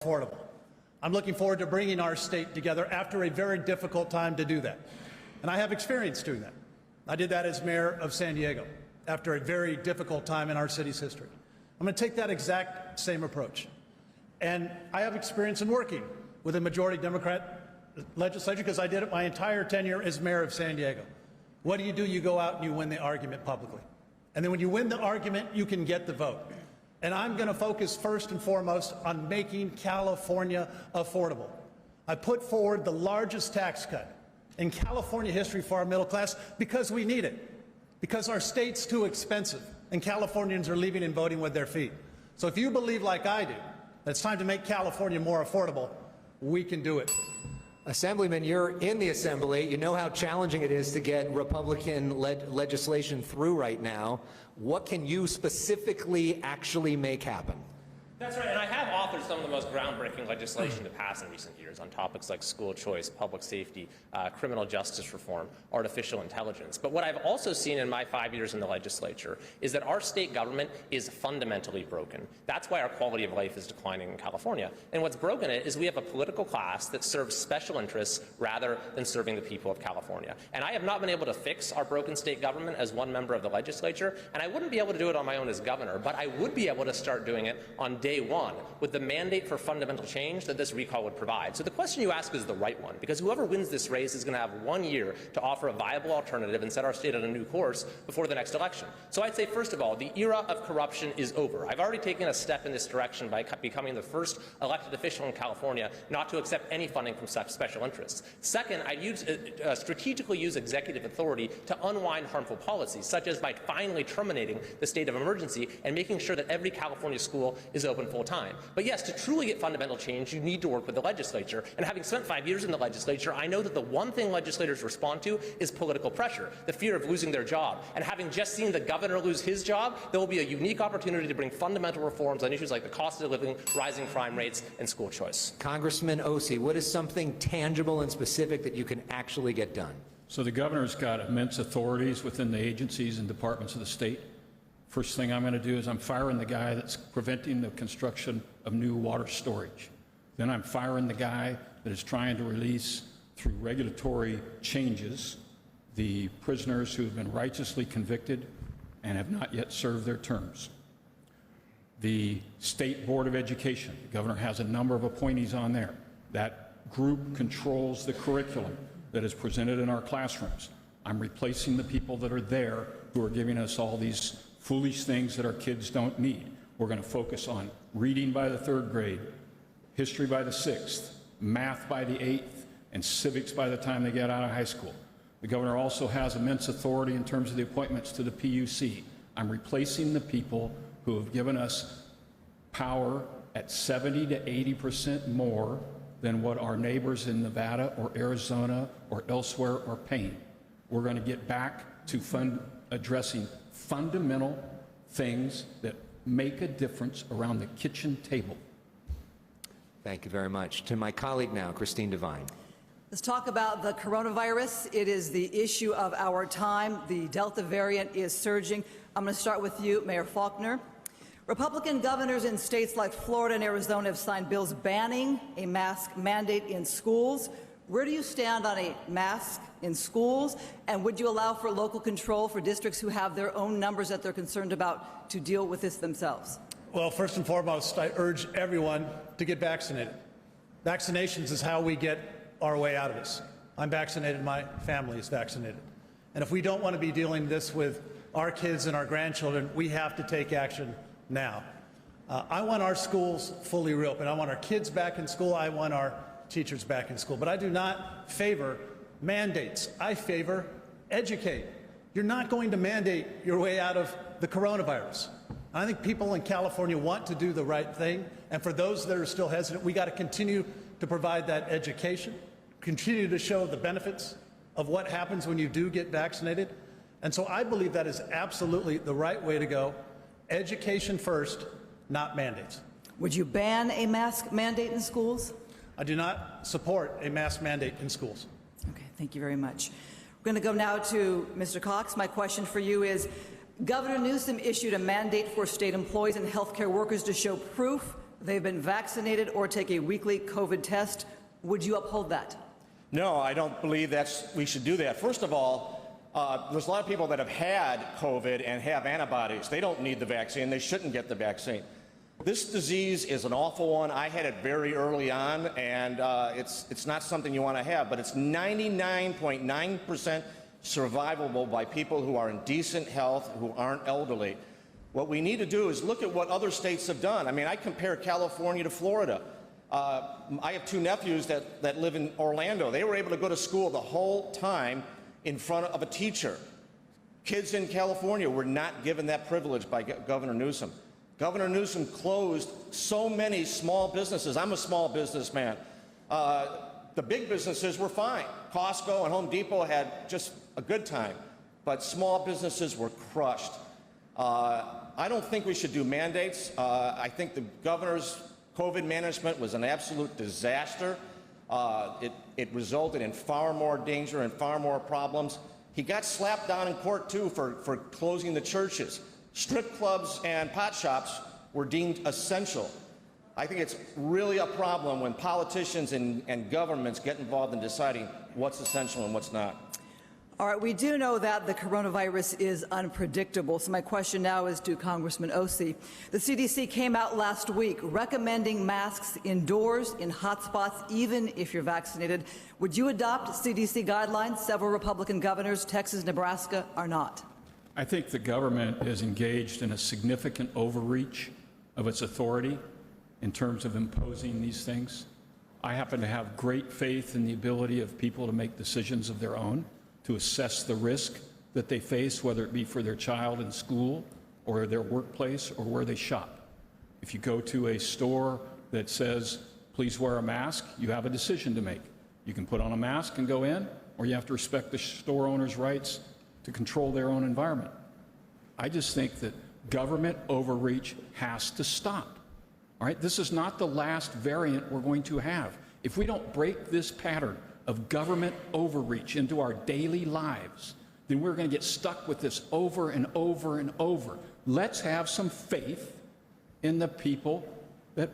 affordable. I'm looking forward to bringing our state together after a very difficult time to do that. And I have experience doing that. I did that as mayor of San Diego after a very difficult time in our city's history. I'm going to take that exact same approach. And I have experience in working with a majority Democrat legislature because I did it my entire tenure as mayor of San Diego. What do? You go out and you win the argument publicly. And then when you win the argument, you can get the vote. And I'm going to focus first and foremost on making California affordable. I put forward the largest tax cut in California history for our middle class because we need it, because our state's too expensive and Californians are leaving and voting with their feet. So if you believe like I do that it's time to make California more affordable, we can do it. Assemblyman, you're in the Assembly. You know how challenging it is to get Republican-led legislation through right now. What can you specifically actually make happen? That's right, and I have authored some of the most groundbreaking legislation to pass in recent years on topics like school choice, public safety, criminal justice reform, artificial intelligence. But what I've also seen in my 5 years in the legislature is that our state government is fundamentally broken. That's why our quality of life is declining in California. And what's broken it is we have a political class that serves special interests rather than serving the people of California. And I have not been able to fix our broken state government as one member of the legislature, and I wouldn't be able to do it on my own as governor, but I would be able to start doing it on day one with the mandate for fundamental change that this recall would provide. So the question you ask is the right one, because whoever wins this race is going to have 1 year to offer a viable alternative and set our state on a new course before the next election. So I'd say, first of all, the era of corruption is over. I've already taken a step in this direction by becoming the first elected official in California not to accept any funding from special interests. Second, I'd strategically use executive authority to unwind harmful policies, such as by finally terminating the state of emergency and making sure that every California school is open full time. But yes, to truly get fundamental change, you need to work with the legislature. And having spent 5 years in the legislature, I know that the one thing legislators respond to is political pressure, the fear of losing their job. And having just seen the governor lose his job, there will be a unique opportunity to bring fundamental reforms on issues like the cost of living, rising crime rates, and school choice. Congressman Ossie, what is something tangible and specific that you can actually get done? So the governor's got immense authorities within the agencies and departments of the state. First thing I'm going to do is I'm firing the guy that's preventing the construction of new water storage. Then I'm firing the guy that is trying to release, through regulatory changes, the prisoners who have been righteously convicted and have not yet served their terms. The State Board of Education, the governor has a number of appointees on there. That group controls the curriculum that is presented in our classrooms. I'm replacing the people that are there who are giving us all these foolish things that our kids don't need. We're going to focus on reading by the 3rd grade, history by the 6th, math by the 8th, and civics by the time they get out of high school. The governor also has immense authority in terms of the appointments to the PUC. I'm replacing the people who have given us power at 70 to 80% more than what our neighbors in Nevada or Arizona or elsewhere are paying. We're going to get back to addressing fundamental things that make a difference around the kitchen table. Thank you very much. To my colleague now, Christine Devine. Let's talk about the coronavirus. It is the issue of our time. The Delta variant is surging. I'm going to start with you, Mayor Faulconer. Republican governors in states like Florida and Arizona have signed bills banning a mask mandate in schools. Where do you stand on a mask in schools, and would you allow for local control for districts who have their own numbers that they're concerned about to deal with this themselves? Well, first and foremost, I urge everyone to get vaccinated. Vaccinations is how we get our way out of this. I'm vaccinated, my family is vaccinated. And if we don't want to be dealing this with our kids and our grandchildren, we have to take action now. I want our schools fully reopened. I want our kids back in school. I want our teachers back in school. But I do not favor mandates. I favor educate. You're not going to mandate your way out of the coronavirus. I think people in California want to do the right thing. And for those that are still hesitant, we got to continue to provide that education, continue to show the benefits of what happens when you do get vaccinated. And so I believe that is absolutely the right way to go. Education first, not mandates. Would you ban a mask mandate in schools? I do not support a mask mandate in schools. Okay, thank you very much. We're going to go now to Mr. Cox. My question for you is, Governor Newsom issued a mandate for state employees and healthcare workers to show proof they've been vaccinated or take a weekly COVID test. Would you uphold that? No, I don't believe we should do that. First of all, there's a lot of people that have had COVID and have antibodies. They don't need the vaccine. They shouldn't get the vaccine. This disease is an awful one. I had it very early on, and it's not something you want to have, but it's 99.9% survivable by people who are in decent health, who aren't elderly. What we need to do is look at what other states have done. I mean, I compare California to Florida. I have two nephews that live in Orlando. They were able to go to school the whole time in front of a teacher. Kids in California were not given that privilege by Governor Newsom. Governor Newsom closed so many small businesses. I'm a small businessman. The big businesses were fine. Costco and Home Depot had just a good time, but small businesses were crushed. I don't think we should do mandates. I think the governor's COVID management was an absolute disaster. It resulted in far more danger and far more problems. He got slapped down in court, too, for closing the churches. Strip clubs and pot shops were deemed essential. I think it's really a problem when politicians and governments get involved in deciding what's essential and what's not. All right, we do know that the coronavirus is unpredictable, so my question now is to Congressman Ossie. The CDC came out last week recommending masks indoors in hotspots, even if you're vaccinated. Would you adopt CDC guidelines? Several Republican governors, Texas, Nebraska, are not. I think the government is engaged in a significant overreach of its authority in terms of imposing these things. I happen to have great faith in the ability of people to make decisions of their own, to assess the risk that they face, whether it be for their child in school or their workplace or where they shop. If you go to a store that says, please wear a mask, you have a decision to make. You can put on a mask and go in, or you have to respect the store owner's rights to control their own environment. I just think that government overreach has to stop. All right, this is not the last variant we're going to have. If we don't break this pattern of government overreach into our daily lives, then we're going to get stuck with this over and over and over. Let's have some faith in the people that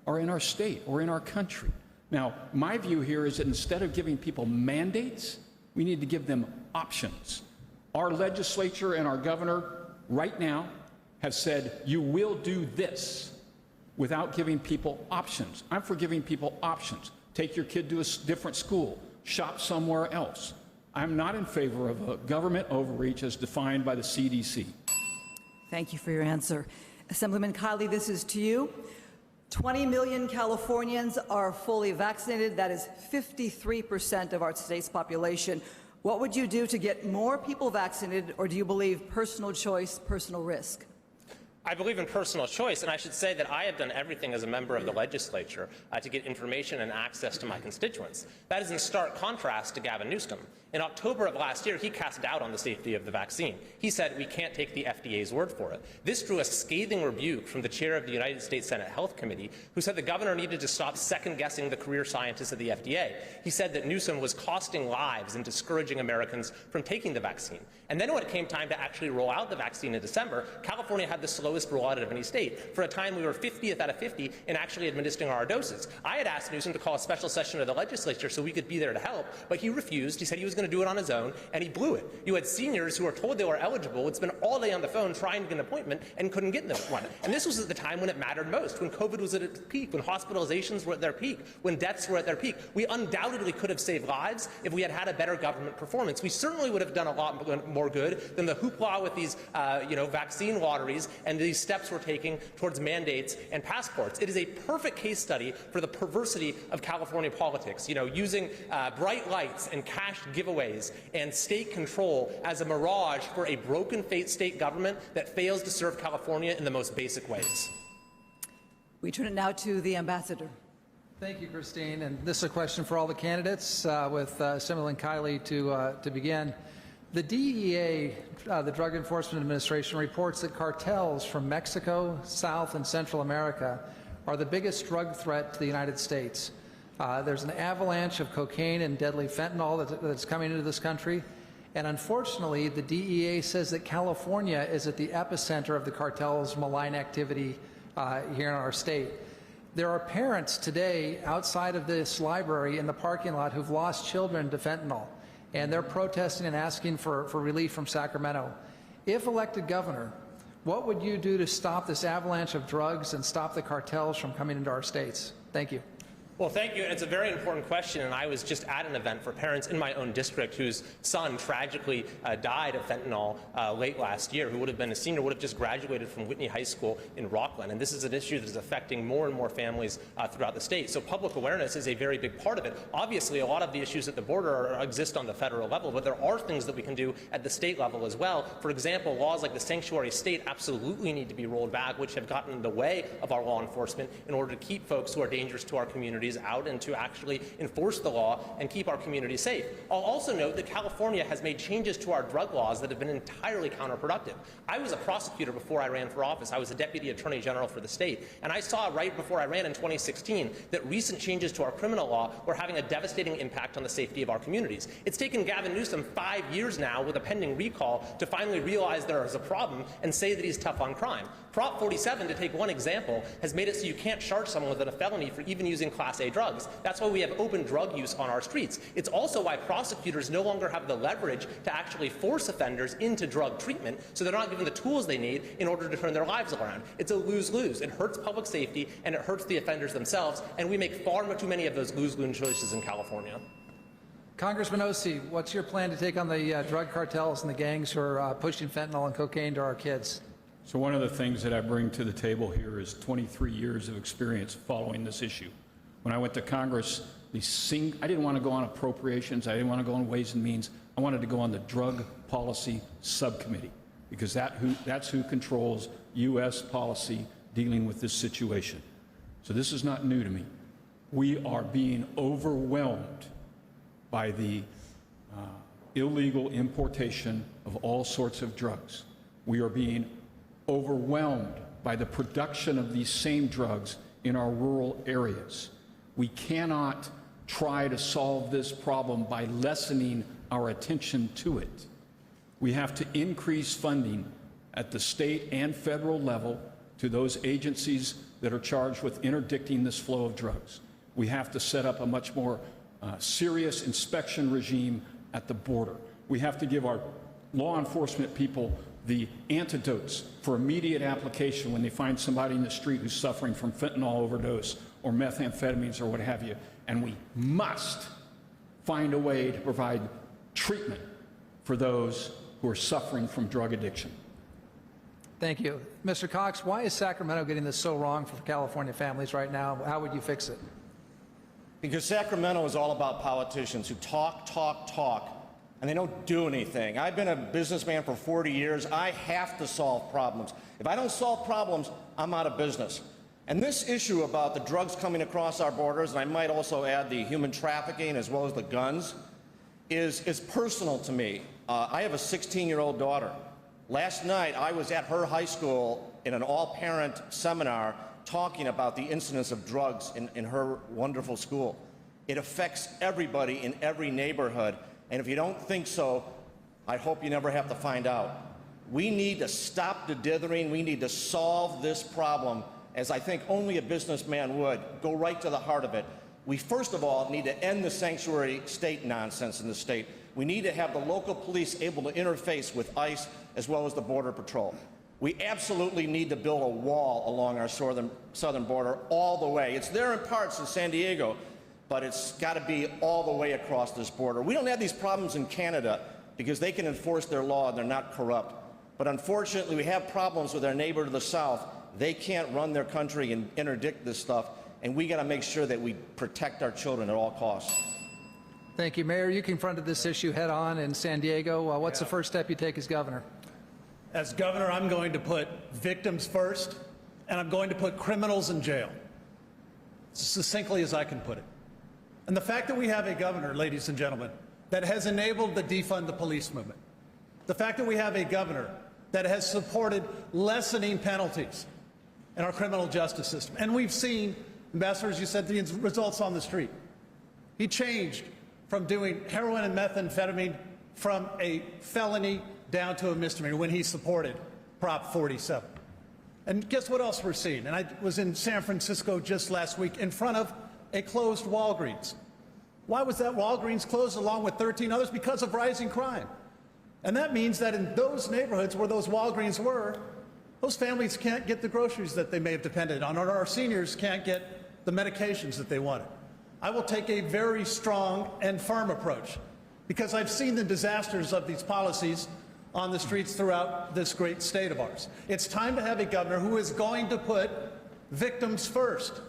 are in our state or in our country. Now, my view here is that instead of giving people mandates, we need to give them options. Our legislature and our governor right now have said, you will do this, without giving people options. I'm for giving people options. Take your kid to a different school, shop somewhere else. I'm not in favor of a government overreach as defined by the CDC. Thank you for your answer. Assemblyman Kiley, this is to you. 20 million Californians are fully vaccinated. That is 53% of our state's population. What would you do to get more people vaccinated, or do you believe personal choice, personal risk? I believe in personal choice, and I should say that I have done everything as a member of the legislature to get information and access to my constituents. That is in stark contrast to Gavin Newsom. In October of last year, he cast doubt on the safety of the vaccine. He said we can't take the FDA's word for it. This drew a scathing rebuke from the chair of the United States Senate Health Committee, who said the governor needed to stop second-guessing the career scientists of the FDA. He said that Newsom was costing lives and discouraging Americans from taking the vaccine. And then when it came time to actually roll out the vaccine in December, California had the slowest rollout of any state. For a time, we were 50th out of 50 in actually administering our doses. I had asked Newsom to call a special session of the legislature so we could be there to help, but he refused. He said he was going to do it on his own, and he blew it. You had seniors who were told they were eligible, would spend all day on the phone trying to get an appointment and couldn't get one. And this was at the time when it mattered most, when COVID was at its peak, when hospitalizations were at their peak, when deaths were at their peak. We undoubtedly could have saved lives if we had had a better government performance. We certainly would have done a lot more good than the hoopla with these vaccine lotteries and these steps we're taking towards mandates and passports. It is a perfect case study for the perversity of California politics, using bright lights and cash giveaways and state control as a mirage for a broken state government that fails to serve California in the most basic ways. We turn it now to the ambassador. Thank you, Christine. And this is a question for all the candidates, with Assemblyman Kiley to begin. The DEA, the Drug Enforcement Administration, reports that cartels from Mexico, South and Central America are the biggest drug threat to the United States. There's an avalanche of cocaine and deadly fentanyl that's coming into this country. And unfortunately, the DEA says that California is at the epicenter of the cartel's malign activity here in our state. There are parents today outside of this library in the parking lot who've lost children to fentanyl, and they're protesting and asking for relief from Sacramento. If elected governor, what would you do to stop this avalanche of drugs and stop the cartels from coming into our states? Thank you. Well, thank you. And it's a very important question. And I was just at an event for parents in my own district whose son tragically died of fentanyl late last year, who would have been a senior, would have just graduated from Whitney High School in Rockland. And this is an issue that is affecting more and more families throughout the state. So public awareness is a very big part of it. Obviously, a lot of the issues at the border exist on the federal level, but there are things that we can do at the state level as well. For example, laws like the sanctuary state absolutely need to be rolled back, which have gotten in the way of our law enforcement in order to keep folks who are dangerous to our communities out and to actually enforce the law and keep our communities safe. I'll also note that California has made changes to our drug laws that have been entirely counterproductive. I was a prosecutor before I ran for office. I was a deputy attorney general for the state, and I saw right before I ran in 2016 that recent changes to our criminal law were having a devastating impact on the safety of our communities. It's taken Gavin Newsom 5 years now with a pending recall to finally realize there is a problem and say that he's tough on crime. Prop 47, to take one example, has made it so you can't charge someone with a felony for even using Class A drugs. That's why we have open drug use on our streets. It's also why prosecutors no longer have the leverage to actually force offenders into drug treatment, so they're not given the tools they need in order to turn their lives around. It's a lose-lose. It hurts public safety and it hurts the offenders themselves, and we make far too many of those lose-lose choices in California. Congressman Ossie, what's your plan to take on the drug cartels and the gangs who are pushing fentanyl and cocaine to our kids? So one of the things that I bring to the table here is 23 years of experience following this issue. When I went to Congress, I didn't want to go on appropriations. I didn't want to go on Ways and Means. I wanted to go on the Drug Policy Subcommittee because that's who controls U.S. policy dealing with this situation. So this is not new to me. We are being overwhelmed by the illegal importation of all sorts of drugs. We are being overwhelmed by the production of these same drugs in our rural areas. We cannot try to solve this problem by lessening our attention to it. We have to increase funding at the state and federal level to those agencies that are charged with interdicting this flow of drugs. We have to set up a much more serious inspection regime at the border. We have to give our law enforcement people the antidotes for immediate application when they find somebody in the street who's suffering from fentanyl overdose or methamphetamines or what have you. And we must find a way to provide treatment for those who are suffering from drug addiction. Thank you. Mr. Cox, why is Sacramento getting this so wrong for California families right now? How would you fix it? Because Sacramento is all about politicians who talk, and they don't do anything. I've been a businessman for 40 years. I have to solve problems. If I don't solve problems, I'm out of business. And this issue about the drugs coming across our borders, and I might also add the human trafficking as well as the guns, is personal to me. I have a 16-year-old daughter. Last night, I was at her high school in an all-parent seminar talking about the incidence of drugs in her wonderful school. It affects everybody in every neighborhood. And if you don't think so, I hope you never have to find out. We need to stop the dithering. We need to solve this problem, as I think only a businessman would, go right to the heart of it. We first of all need to end the sanctuary state nonsense in the state. We need to have the local police able to interface with ICE as well as the Border Patrol. We absolutely need to build a wall along our southern border all the way. It's there in parts in San Diego, but it's got to be all the way across this border. We don't have these problems in Canada because they can enforce their law and they're not corrupt. But unfortunately, we have problems with our neighbor to the south. They can't run their country and interdict this stuff, and we got to make sure that we protect our children at all costs. Thank you, Mayor. You confronted this issue head on in San Diego. What's the first step you take as governor? As governor, I'm going to put victims first, and I'm going to put criminals in jail, as succinctly as I can put it. And the fact that we have a governor, ladies and gentlemen, that has enabled the defund the police movement, the fact that we have a governor that has supported lessening penalties in our criminal justice system. And we've seen, Ambassador, as you said, the results on the street. He changed from doing heroin and methamphetamine from a felony down to a misdemeanor when he supported Prop 47. And guess what else we're seeing? And I was in San Francisco just last week in front of a closed Walgreens. Why was that Walgreens closed along with 13 others? Because of rising crime. And that means that in those neighborhoods where those Walgreens were, those families can't get the groceries that they may have depended on, or our seniors can't get the medications that they wanted. I will take a very strong and firm approach because I've seen the disasters of these policies on the streets throughout this great state of ours. It's time to have a governor who is going to put victims first.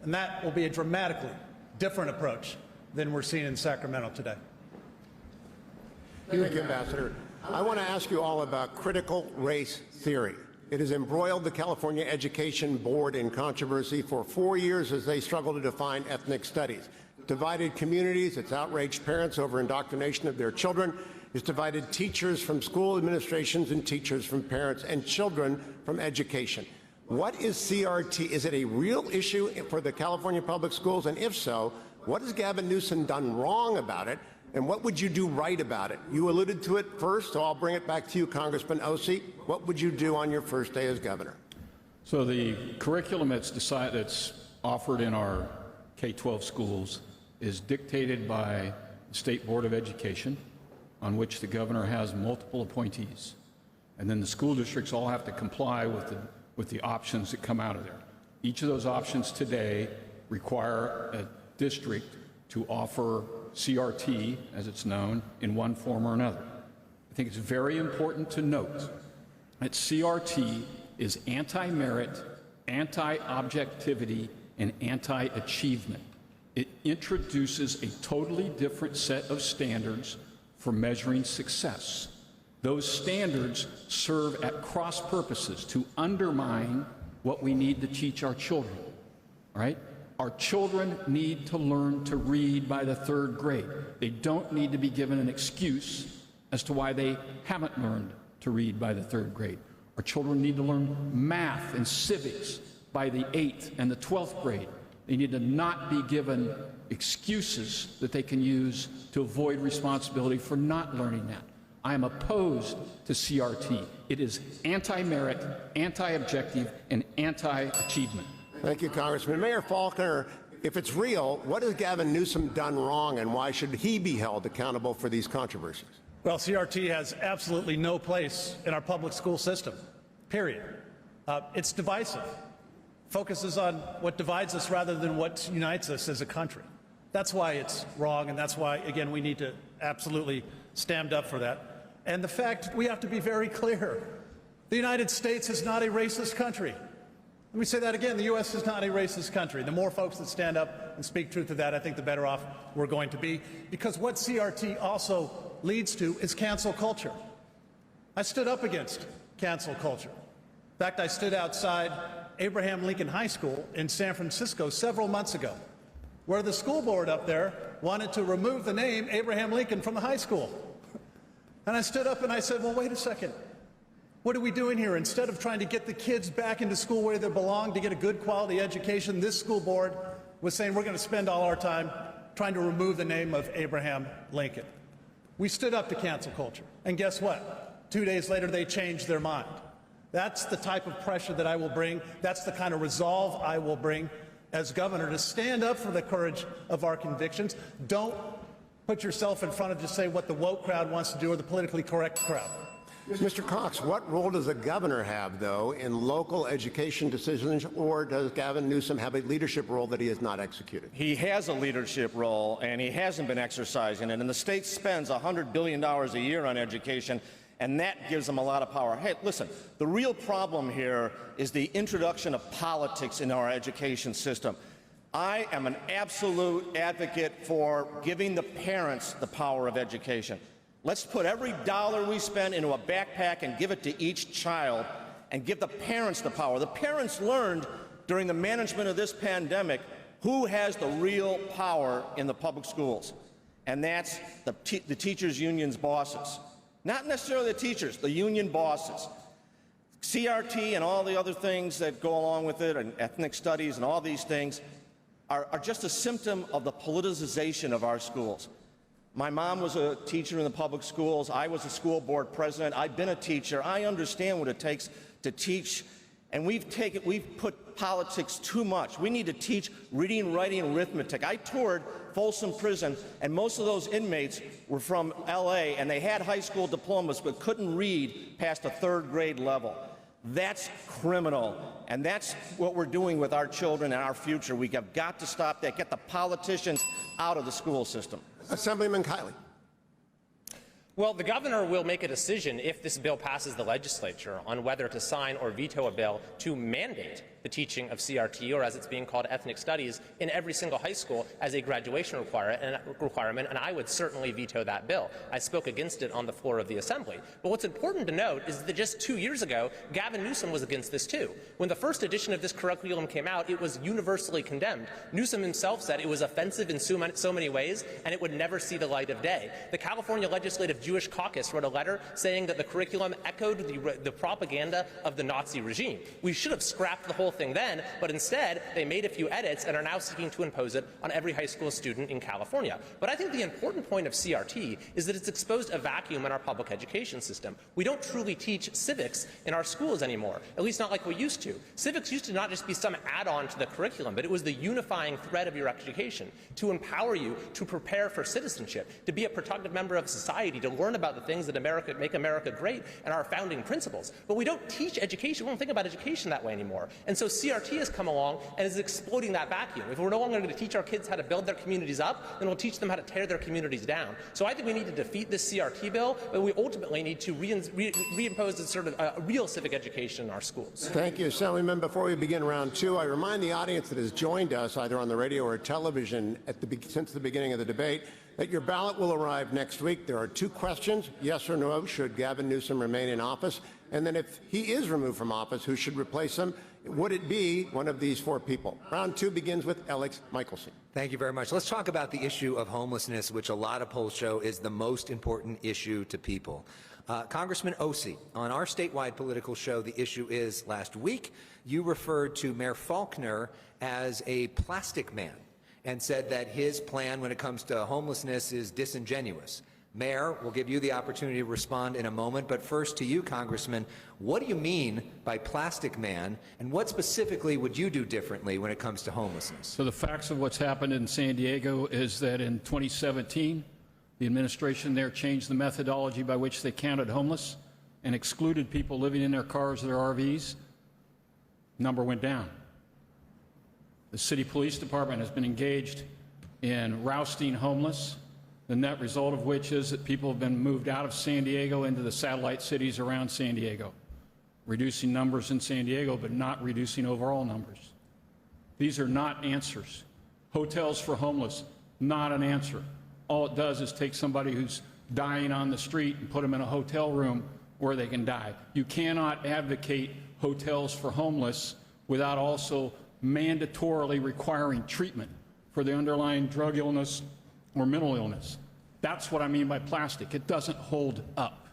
And that will be a dramatically different approach than we're seeing in Sacramento today. Thank you, Ambassador. I want to ask you all about critical race theory. It has embroiled the California Education Board in controversy for 4 years as they struggle to define ethnic studies. Divided communities, it's outraged parents over indoctrination of their children. It's divided teachers from school administrations and teachers from parents and children from education. What is CRT? Is it a real issue for the California public schools? And if so, what has Gavin Newsom done wrong about it? And what would you do right about it? You alluded to it first, so I'll bring it back to you, Congressman Ossie. What would you do on your first day as governor? So the curriculum that's offered in our K-12 schools is dictated by the State Board of Education, on which the governor has multiple appointees. And then the school districts all have to comply with the options that come out of there. Each of those options today require a district to offer CRT, as it's known, in one form or another. I think it's very important to note that CRT is anti-merit, anti-objectivity, and anti-achievement. It introduces a totally different set of standards for measuring success. Those standards serve at cross purposes to undermine what we need to teach our children, right? Our children need to learn to read by the 3rd grade. They don't need to be given an excuse as to why they haven't learned to read by the 3rd grade. Our children need to learn math and civics by the 8th and the 12th grade. They need to not be given excuses that they can use to avoid responsibility for not learning that. I am opposed to CRT. It is anti-merit, anti-objective, and anti-achievement. Thank you, Congressman. Mayor Faulconer, if it's real, what has Gavin Newsom done wrong, and why should he be held accountable for these controversies? Well, CRT has absolutely no place in our public school system, period. It's divisive. Focuses on what divides us rather than what unites us as a country. That's why it's wrong, and that's why, again, we need to absolutely stand up for that. And the fact, we have to be very clear, the United States is not a racist country. Let me say that again, the U.S. is not a racist country. The more folks that stand up and speak truth to that, I think the better off we're going to be, because what CRT also leads to is cancel culture. I stood up against cancel culture. In fact, I stood outside Abraham Lincoln High School in San Francisco several months ago, where the school board up there wanted to remove the name Abraham Lincoln from the high school. And I stood up and I said, well, wait a second. What are we doing here? Instead of trying to get the kids back into school where they belong to get a good quality education, this school board was saying we're going to spend all our time trying to remove the name of Abraham Lincoln. We stood up to cancel culture. And guess what? 2 days later, they changed their mind. That's the type of pressure that I will bring. That's the kind of resolve I will bring as governor, to stand up for the courage of our convictions. Don't put yourself in front of just say what the woke crowd wants to do or the politically correct crowd. Mr. Cox, what role does a governor have, though, in local education decisions, or does Gavin Newsom have a leadership role that he has not executed? He has a leadership role, and he hasn't been exercising it. And the state spends $100 billion a year on education, and that gives them a lot of power. Hey, listen, the real problem here is the introduction of politics in our education system. I am an absolute advocate for giving the parents the power of education. Let's put every dollar we spend into a backpack and give it to each child and give the parents the power. The parents learned during the management of this pandemic who has the real power in the public schools, and that's the teachers' union's bosses. Not necessarily the teachers, the union bosses. CRT and all the other things that go along with it, and ethnic studies and all these things, are just a symptom of the politicization of our schools. My mom was a teacher in the public schools. I was a school board president. I've been a teacher. I understand what it takes to teach, and we've put politics too much. We need to teach reading, writing, and arithmetic. I toured Folsom Prison, and most of those inmates were from LA, and they had high school diplomas but couldn't read past a 3rd grade level. That's criminal, and that's what we're doing with our children and our future. We have got to stop that, get the politicians out of the school system. Assemblyman Kiley. Well, the governor will make a decision if this bill passes the legislature on whether to sign or veto a bill to mandate the teaching of CRT, or as it's being called, ethnic studies, in every single high school as a graduation requirement, and I would certainly veto that bill. I spoke against it on the floor of the Assembly. But what's important to note is that just 2 years ago, Gavin Newsom was against this too. When the first edition of this curriculum came out, it was universally condemned. Newsom himself said it was offensive in so many ways, and it would never see the light of day. The California Legislative Jewish Caucus wrote a letter saying that the curriculum echoed the propaganda of the Nazi regime. We should have scrapped the whole thing then, but instead they made a few edits and are now seeking to impose it on every high school student in California. But I think the important point of CRT is that it's exposed a vacuum in our public education system. We don't truly teach civics in our schools anymore, at least not like we used to. Civics used to not just be some add-on to the curriculum, but it was the unifying thread of your education to empower you to prepare for citizenship, to be a productive member of society, to learn about the things that make America great and our founding principles. But we don't teach education, we don't think about education that way anymore. And so CRT has come along and is exploiting that vacuum. If we're no longer going to teach our kids how to build their communities up, then we'll teach them how to tear their communities down. So I think we need to defeat this CRT bill, but we ultimately need to reimpose a sort of a real civic education in our schools. Thank you, Assemblyman. Before we begin round 2, I remind the audience that has joined us either on the radio or television since the beginning of the debate that your ballot will arrive next week. There are 2 questions, yes or no, should Gavin Newsom remain in office? And then if he is removed from office, who should replace him? Would it be one of these 4 people? Round 2 begins with Alex Michelson. Thank you very much. Let's talk about the issue of homelessness, which a lot of polls show is the most important issue to people. Congressman Ossie, on our statewide political show, The Issue Is, last week, you referred to Mayor Faulkner as a plastic man and said that his plan when it comes to homelessness is disingenuous. Mayor, we'll give you the opportunity to respond in a moment, but first to you, Congressman, what do you mean by plastic man, and what specifically would you do differently when it comes to homelessness? So the facts of what's happened in San Diego is that in 2017, the administration there changed the methodology by which they counted homeless and excluded people living in their cars or their RVs. Number went down. The city police department has been engaged in rousting homeless, the net result of which is that people have been moved out of San Diego into the satellite cities around San Diego, reducing numbers in San Diego, but not reducing overall numbers. These are not answers. Hotels for homeless, not an answer. All it does is take somebody who's dying on the street and put them in a hotel room where they can die. You cannot advocate hotels for homeless without also mandatorily requiring treatment for the underlying drug illness or mental illness. That's what I mean by plastic. It doesn't hold up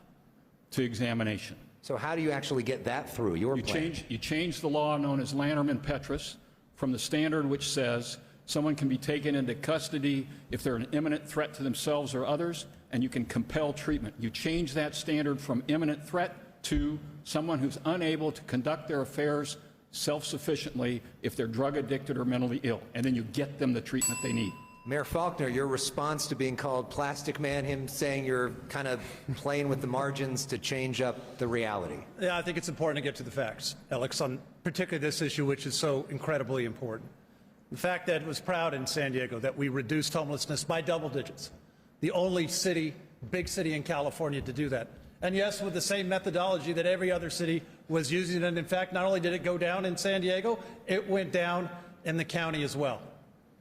to examination. So how do you actually get that through your plan? You change the law known as Lanterman-Petrus from the standard which says someone can be taken into custody if they're an imminent threat to themselves or others, and you can compel treatment. You change that standard from imminent threat to someone who's unable to conduct their affairs self-sufficiently if they're drug addicted or mentally ill, and then you get them the treatment they need. Mayor Faulkner, your response to being called plastic man, him saying you're kind of playing with the margins to change up the reality. Yeah, I think it's important to get to the facts, Alex, on particularly this issue, which is so incredibly important. The fact that it was proud in San Diego that we reduced homelessness by double digits, the only city, big city in California to do that. And yes, with the same methodology that every other city was using. And in fact, not only did it go down in San Diego, it went down in the county as well.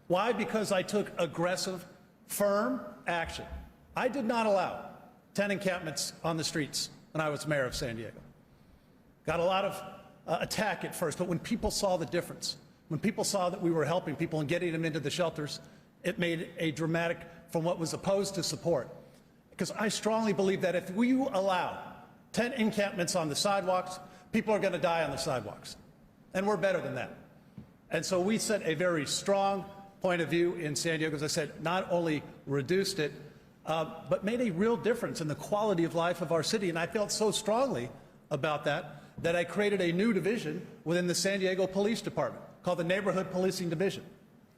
Why? Because I took aggressive, firm action. I did not allow 10 encampments on the streets when I was mayor of San Diego. Got a lot of attack at first, but when people saw the difference, when people saw that we were helping people and getting them into the shelters, it made a dramatic from what was opposed to support. Because I strongly believe that if we allow 10 encampments on the sidewalks, people are going to die on the sidewalks. And we're better than that. And so we set a very strong point of view in San Diego, as I said, not only reduced it, but made a real difference in the quality of life of our city. And I felt so strongly about that that I created a new division within the San Diego Police Department called the Neighborhood Policing Division.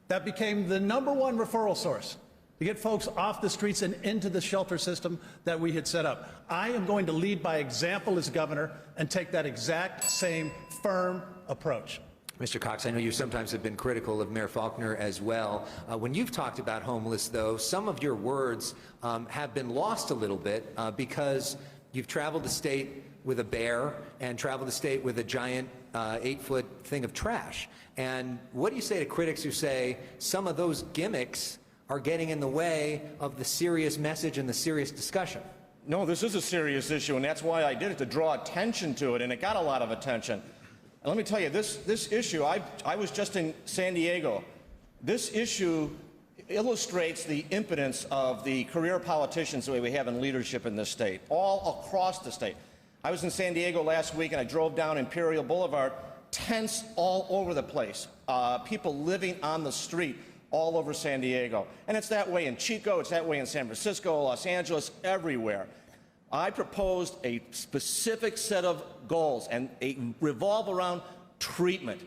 That became the #1 referral source to get folks off the streets and into the shelter system that we had set up. I am going to lead by example as governor and take that exact same firm approach. Mr. Cox, I know you sometimes have been critical of Mayor Faulkner as well. When you've talked about homeless, though, some of your words have been lost a little bit because you've traveled the state with a bear and traveled the state with a giant 8-foot thing of trash. And what do you say to critics who say some of those gimmicks are getting in the way of the serious message and the serious discussion? No, this is a serious issue, and that's why I did it, to draw attention to it, and it got a lot of attention. And let me tell you, this issue, I was just in San Diego. This issue illustrates the impotence of the career politicians that we have in leadership in this state, all across the state. I was in San Diego last week, and I drove down Imperial Boulevard, tents all over the place, people living on the street all over San Diego. And it's that way in Chico, it's that way in San Francisco, Los Angeles, everywhere. I proposed a specific set of goals, and they revolve around treatment.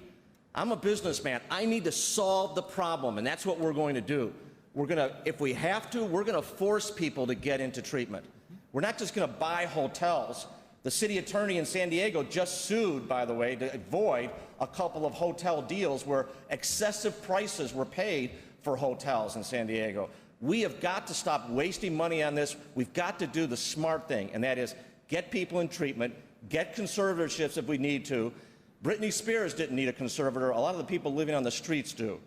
I'm a businessman. I need to solve the problem, and that's what we're going to do. We're going to, if we have to, we're going to force people to get into treatment. We're not just going to buy hotels. The city attorney in San Diego just sued, by the way, to avoid a couple of hotel deals where excessive prices were paid for hotels in San Diego. We have got to stop wasting money on this. We've got to do the smart thing, and that is get people in treatment, get conservatorships if we need to. Britney Spears didn't need a conservator. A lot of the people living on the streets do.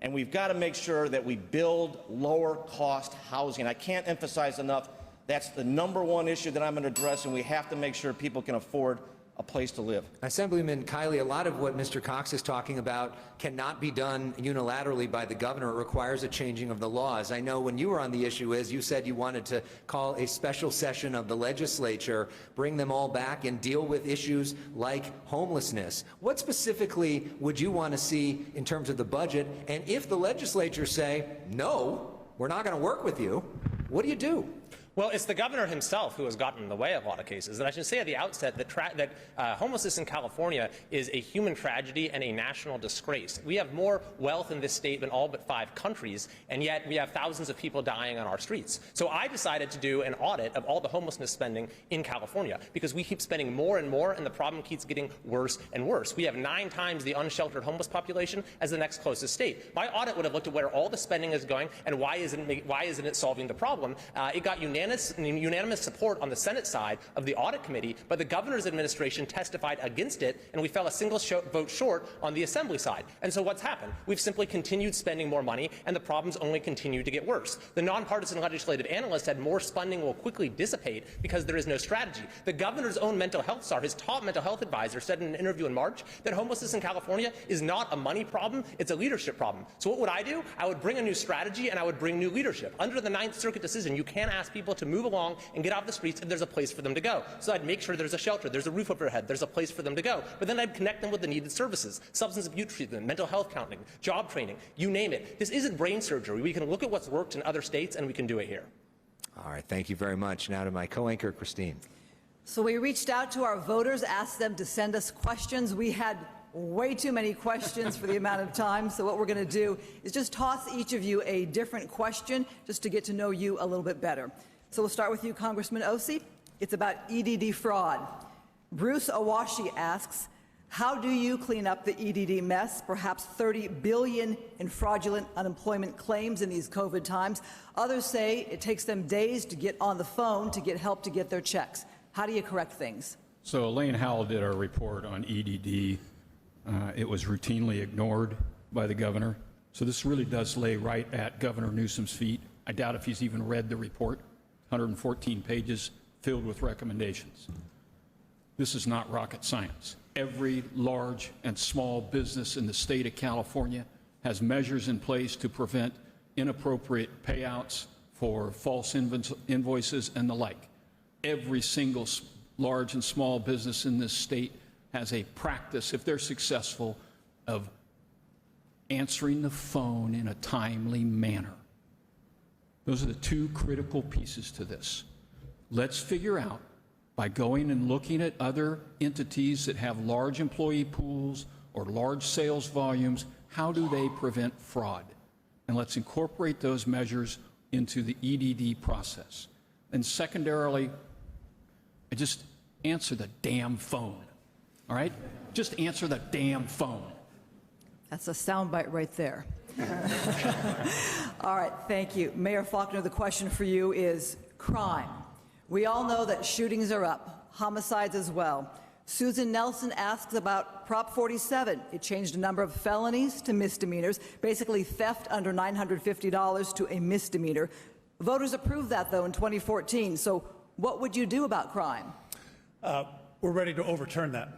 And we've got to make sure that we build lower-cost housing. I can't emphasize enough, that's the #1 issue that I'm going to address, and we have to make sure people can afford a place to live. Assemblyman Kiley, a lot of what Mr. Cox is talking about cannot be done unilaterally by the governor. It requires a changing of the laws. I know when you were on the issue, you said you wanted to call a special session of the legislature, bring them all back and deal with issues like homelessness. What specifically would you want to see in terms of the budget? And if the legislature say, no, we're not going to work with you, what do you do? Well, it's the governor himself who has gotten in the way of a lot of cases. And I should say at the outset that, homelessness in California is a human tragedy and a national disgrace. We have more wealth in this state than all but 5 countries, and yet we have thousands of people dying on our streets. So I decided to do an audit of all the homelessness spending in California, because we keep spending more and more, and the problem keeps getting worse and worse. We have 9 times the unsheltered homeless population as the next closest state. My audit would have looked at where all the spending is going and why isn't it solving the problem. It got unanimous support on the Senate side of the audit committee, but the governor's administration testified against it, and we fell a single vote short on the assembly side. And so what's happened? We've simply continued spending more money, and the problems only continue to get worse. The nonpartisan legislative analyst said more spending will quickly dissipate because there is no strategy. The governor's own mental health czar, his top mental health advisor, said in an interview in March that homelessness in California is not a money problem, it's a leadership problem. So what would I do? I would bring a new strategy, and I would bring new leadership. Under the 9th Circuit decision, you can't ask people to move along and get off the streets if there's a place for them to go. So I'd make sure there's a shelter, there's a roof over their head, there's a place for them to go. But then I'd connect them with the needed services, substance abuse treatment, mental health counseling, job training, you name it. This isn't brain surgery. We can look at what's worked in other states, and we can do it here. All right, thank you very much. Now to my co-anchor, Christine. So we reached out to our voters, asked them to send us questions. We had way too many questions for the amount of time, so what we're going to do is just toss each of you a different question just to get to know you a little bit better. So we'll start with you, Congressman Ossie. It's about EDD fraud. Bruce Awashi asks, how do you clean up the EDD mess, perhaps $30 billion in fraudulent unemployment claims in these COVID times? Others say it takes them days to get on the phone to get help to get their checks. How do you correct things? So Elaine Howell did our report on EDD. It was routinely ignored by the governor. So this really does lay right at Governor Newsom's feet. I doubt if he's even read the report. 114 pages filled with recommendations. This is not rocket science. Every large and small business in the state of California has measures in place to prevent inappropriate payouts for false invoices and the like. Every single large and small business in this state has a practice, if they're successful, of answering the phone in a timely manner. Those are the 2 critical pieces to this. Let's figure out by going and looking at other entities that have large employee pools or large sales volumes. How do they prevent fraud? And let's incorporate those measures into the EDD process. And secondarily, just answer the damn phone, all right? Just answer the damn phone. That's a soundbite right there. All right, thank you. Mayor Faulkner, the question for you is crime. We all know that shootings are up, homicides as well. Susan Nelson asks about Prop 47. It changed a number of felonies to misdemeanors, basically theft under $950 to a misdemeanor. Voters approved that, though, in 2014. So what would you do about crime? We're ready to overturn that.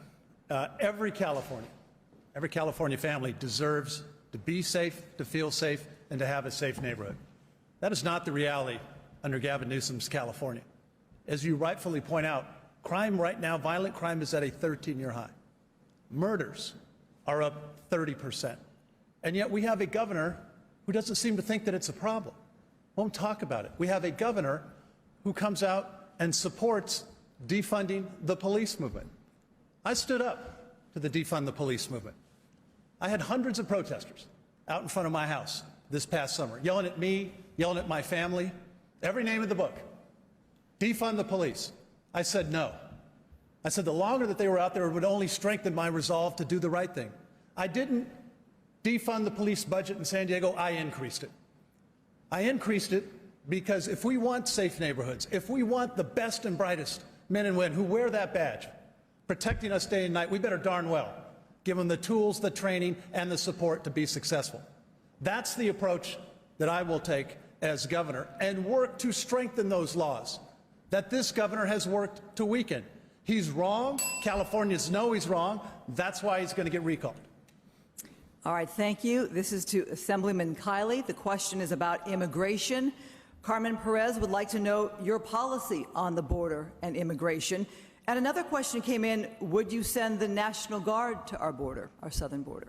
Every California family deserves to be safe, to feel safe, and to have a safe neighborhood. That is not the reality under Gavin Newsom's California. As you rightfully point out, crime right now, violent crime is at a 13-year high. Murders are up 30%. And yet we have a governor who doesn't seem to think that it's a problem, won't talk about it. We have a governor who comes out and supports defunding the police movement. I stood up to the defund the police movement. I had hundreds of protesters out in front of my house this past summer, yelling at me, yelling at my family, every name in the book. Defund the police. I said no. I said the longer that they were out there, it would only strengthen my resolve to do the right thing. I didn't defund the police budget in San Diego, I increased it. I increased it because if we want safe neighborhoods, if we want the best and brightest men and women who wear that badge, protecting us day and night, we better darn well give them the tools, the training, and the support to be successful. That's the approach that I will take as governor, and work to strengthen those laws that this governor has worked to weaken. He's wrong. Californians know he's wrong. That's why he's going to get recalled. All right, thank you. This is to Assemblyman Kiley. The question is about immigration. Carmen Perez would like to know your policy on the border and immigration. And another question came in, would you send the National Guard to our border, our southern border?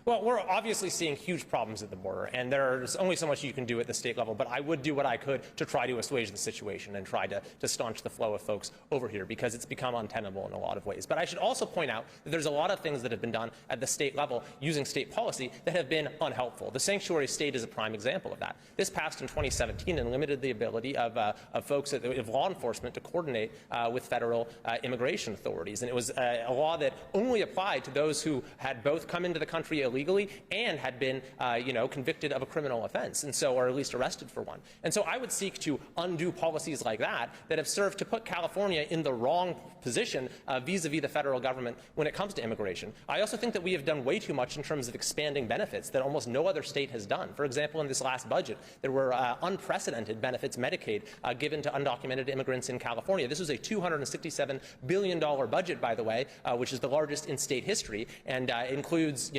Well, we're obviously seeing huge problems at the border, and there's only so much you can do at the state level, but I would do what I could to try to assuage the situation and try to staunch the flow of folks over here, because it's become untenable in a lot of ways. But I should also point out that there's a lot of things that have been done at the state level using state policy that have been unhelpful. The sanctuary state is a prime example of that. This passed in 2017 and limited the ability of folks, of law enforcement, to coordinate with federal immigration authorities. And it was a law that only applied to those who had both come into the country illegally and had been, convicted of a criminal offense, and so, or at least arrested for one. And so I would seek to undo policies like that that have served to put California in the wrong position vis-a-vis the federal government when it comes to immigration. I also think that we have done way too much in terms of expanding benefits that almost no other state has done. For example, in this last budget, there were unprecedented benefits, Medicaid, given to undocumented immigrants in California. This was a $267 billion budget, by the way, which is the largest in state history, and includes,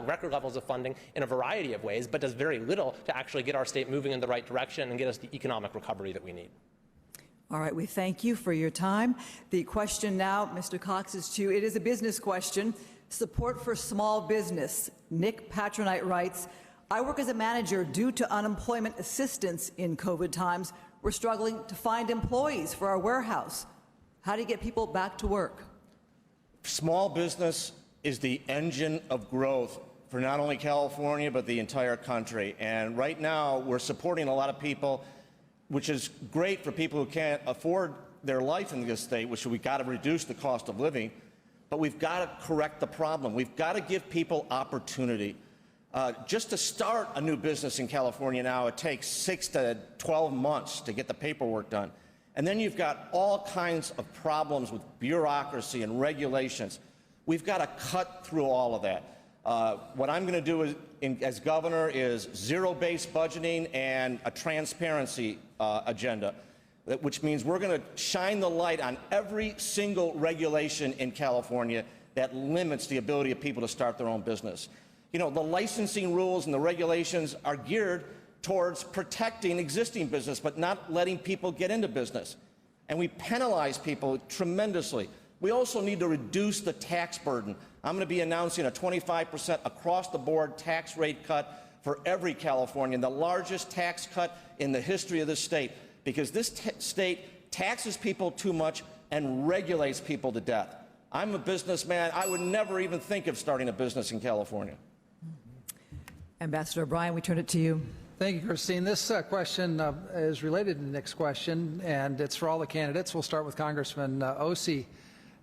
record levels of funding in a variety of ways, but does very little to actually get our state moving in the right direction and get us the economic recovery that we need. All right, we thank you for your time. The question now, Mr. Cox, is to you. It is a business question. Support for small business. Nick Patronite writes, I work as a manager. Due to unemployment assistance in COVID times, we're struggling to find employees for our warehouse. How do you get people back to work? Small business is the engine of growth for not only California, but the entire country. And right now, we're supporting a lot of people, which is great for people who can't afford their life in this state, which we've got to reduce the cost of living, but we've got to correct the problem. We've got to give people opportunity. Just to start a new business in California now, it takes 6 to 12 months to get the paperwork done. And then you've got all kinds of problems with bureaucracy and regulations. We've got to cut through all of that. What I'm going to do as governor is zero-based budgeting and a transparency agenda, which means we're going to shine the light on every single regulation in California that limits the ability of people to start their own business. The licensing rules and the regulations are geared towards protecting existing business, but not letting people get into business. And we penalize people tremendously. We also need to reduce the tax burden. I'm going to be announcing a 25% across-the-board tax rate cut for every Californian, the largest tax cut in the history of this state, because this state taxes people too much and regulates people to death. I'm a businessman. I would never even think of starting a business in California. Ambassador O'Brien, we turn it to you. Thank you, Christine. This question is related to the next question, and it's for all the candidates. We'll start with Congressman Ossie.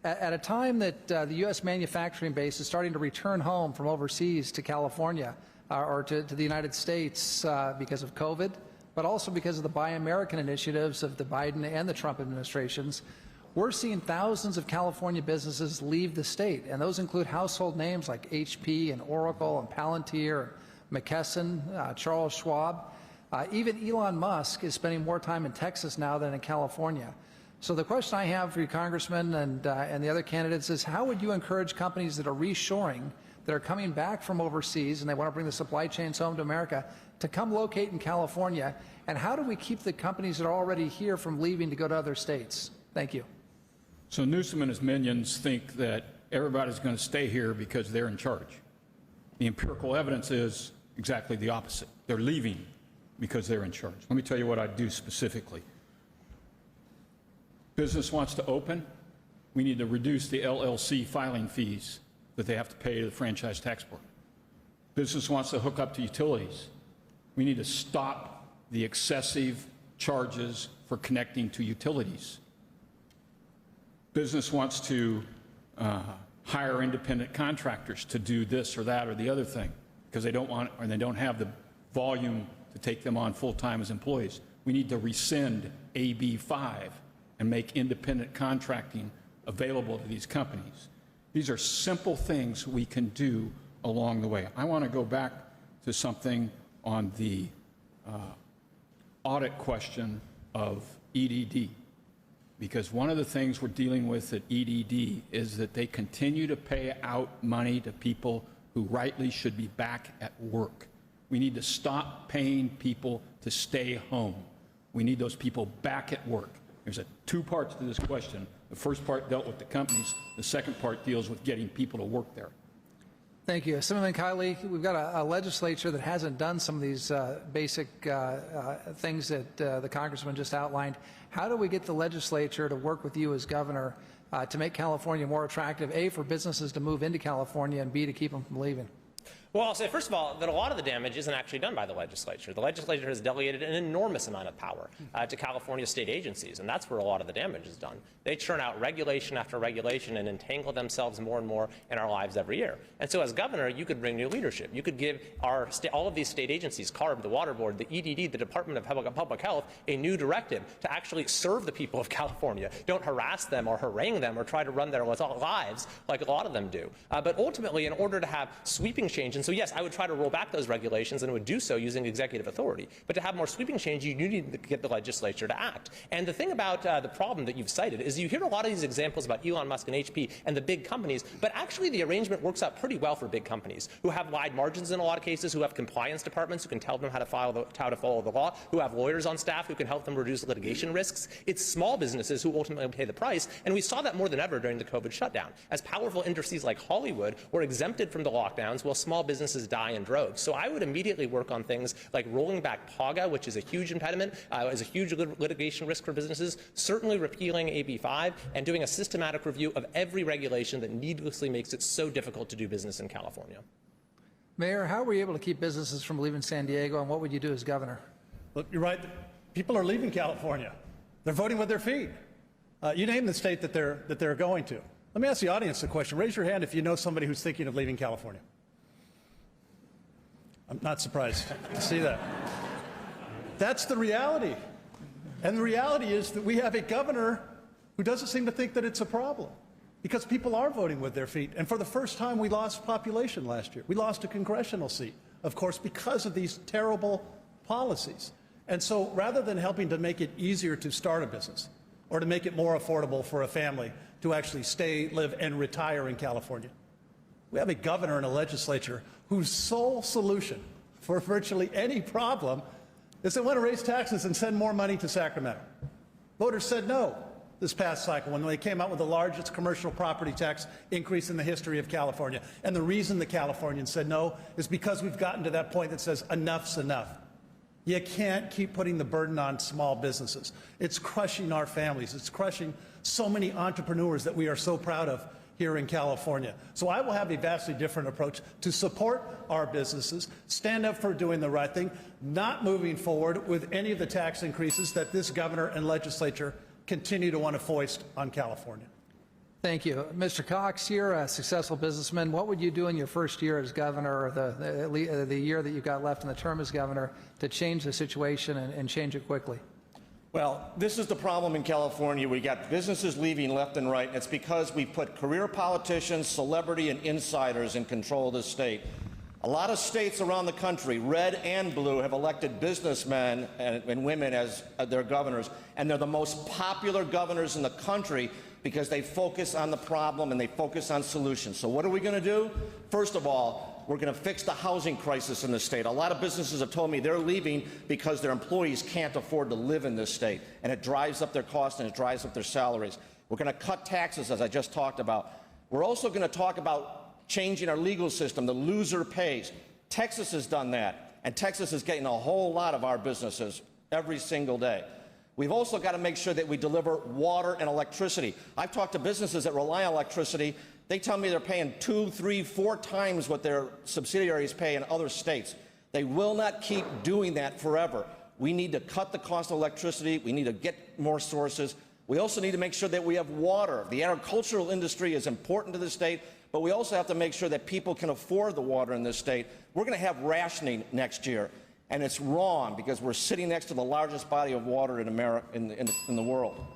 At a time that the U.S. manufacturing base is starting to return home from overseas to California or to the United States because of COVID, but also because of the Buy American initiatives of the Biden and the Trump administrations, we're seeing thousands of California businesses leave the state, and those include household names like HP and Oracle and Palantir, McKesson, Charles Schwab. Even Elon Musk is spending more time in Texas now than in California. So the question I have for you, Congressman, and the other candidates is, how would you encourage companies that are reshoring, that are coming back from overseas, and they want to bring the supply chains home to America, to come locate in California? And how do we keep the companies that are already here from leaving to go to other states? Thank you. So Newsom and his minions think that everybody's going to stay here because they're in charge. The empirical evidence is exactly the opposite. They're leaving because they're in charge. Let me tell you what I'd do specifically. Business wants to open, we need to reduce the LLC filing fees that they have to pay to the franchise tax board. Business wants to hook up to utilities. We need to stop the excessive charges for connecting to utilities. Business wants to hire independent contractors to do this or that or the other thing because they don't want, or they don't have the volume to take them on full-time as employees. We need to rescind AB 5 and make independent contracting available to these companies. These are simple things we can do along the way. I want to go back to something on the audit question of EDD, because one of the things we're dealing with at EDD is that they continue to pay out money to people who rightly should be back at work. We need to stop paying people to stay home. We need those people back at work. There's two parts to this question. The first part dealt with the companies. The second part deals with getting people to work there. Thank you. Assemblyman Kiley, we've got a legislature that hasn't done some of these basic things that the congressman just outlined. How do we get the legislature to work with you as governor to make California more attractive, A, for businesses to move into California, and B, to keep them from leaving? Well, I'll say, first of all, that a lot of the damage isn't actually done by the legislature. The legislature has delegated an enormous amount of power to California state agencies, and that's where a lot of the damage is done. They churn out regulation after regulation and entangle themselves more and more in our lives every year. And so as governor, you could bring new leadership. You could give all of these state agencies, CARB, the Water Board, the EDD, the Department of Public Health, a new directive to actually serve the people of California. Don't harass them or harangue them or try to run their lives like a lot of them do. But ultimately, in order to have sweeping change, and so yes, I would try to roll back those regulations and would do so using executive authority. But to have more sweeping change, you need to get the legislature to act. And the thing about the problem that you've cited is you hear a lot of these examples about Elon Musk and HP and the big companies, but actually the arrangement works out pretty well for big companies who have wide margins in a lot of cases, who have compliance departments who can tell them how to follow the law, who have lawyers on staff who can help them reduce litigation risks. It's small businesses who ultimately pay the price, and we saw that more than ever during the COVID shutdown. As powerful industries like Hollywood were exempted from the lockdowns, while small businesses die in droves. So I would immediately work on things like rolling back PAGA, which is a huge impediment, is a huge litigation risk for businesses, certainly repealing AB 5, and doing a systematic review of every regulation that needlessly makes it so difficult to do business in California. Mayor, how were you able to keep businesses from leaving San Diego, and what would you do as governor? Look, you're right. People are leaving California. They're voting with their feet. You name the state that they're going to. Let me ask the audience a question. Raise your hand if you know somebody who's thinking of leaving California. I'm not surprised to see that. That's the reality. And the reality is that we have a governor who doesn't seem to think that it's a problem, because people are voting with their feet. And for the first time, we lost population last year. We lost a congressional seat, of course, because of these terrible policies. And so rather than helping to make it easier to start a business or to make it more affordable for a family to actually stay, live, and retire in California, we have a governor and a legislature whose sole solution for virtually any problem is they want to raise taxes and send more money to Sacramento. Voters said no this past cycle when they came out with the largest commercial property tax increase in the history of California. And the reason the Californians said no is because we've gotten to that point that says enough's enough. You can't keep putting the burden on small businesses. It's crushing our families. It's crushing so many entrepreneurs that we are so proud of here in California. So I will have a vastly different approach to support our businesses, stand up for doing the right thing, not moving forward with any of the tax increases that this governor and legislature continue to want to foist on California. Thank you. Mr. Cox, you're a successful businessman. What would you do in your first year as governor, or the year that you've got left in the term as governor, to change the situation and change it quickly? Well, this is the problem in California. We got businesses leaving left and right. And it's because we put career politicians, celebrity, and insiders in control of the state. A lot of states around the country, red and blue, have elected businessmen and women as their governors, and they're the most popular governors in the country because they focus on the problem and they focus on solutions. So what are we going to do? First of all, we're going to fix the housing crisis in the state. A lot of businesses have told me they're leaving because their employees can't afford to live in this state, and it drives up their costs and it drives up their salaries. We're going to cut taxes, as I just talked about. We're also going to talk about changing our legal system. The loser pays. Texas has done that, and Texas is getting a whole lot of our businesses every single day. We've also got to make sure that we deliver water and electricity. I've talked to businesses that rely on electricity. They tell me they're paying 2, 3, 4 times what their subsidiaries pay in other states. They will not keep doing that forever. We need to cut the cost of electricity. We need to get more sources. We also need to make sure that we have water. The agricultural industry is important to the state, but we also have to make sure that people can afford the water in this state. We're going to have rationing next year, and it's wrong because we're sitting next to the largest body of water in America, in the world.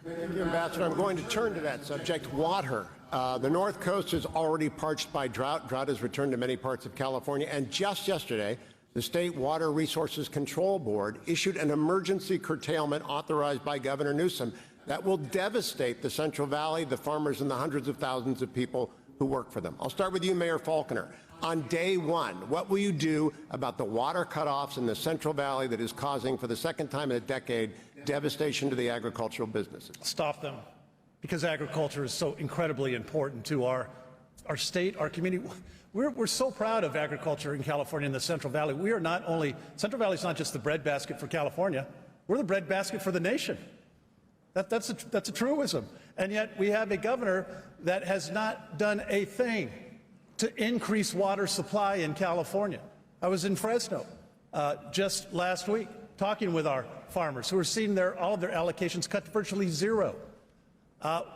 Thank you, Ambassador. I'm going to turn to that subject, water. The North Coast is already parched by drought. Drought has returned to many parts of California, and just yesterday, the State Water Resources Control Board issued an emergency curtailment authorized by Governor Newsom that will devastate the Central Valley, the farmers, and the hundreds of thousands of people who work for them. I'll start with you, Mayor Faulconer. On day one, what will you do about the water cutoffs in the Central Valley that is causing, for the second time in a decade, devastation to the agricultural businesses? Stop them, because agriculture is so incredibly important to our state, our community. We're so proud of agriculture in California and the Central Valley. We are not only, Central Valley is not just the breadbasket for California, we're the breadbasket for the nation. That's a truism. And yet we have a governor that has not done a thing to increase water supply in California. I was in Fresno just last week talking with our farmers who are seeing all of their allocations cut to virtually zero.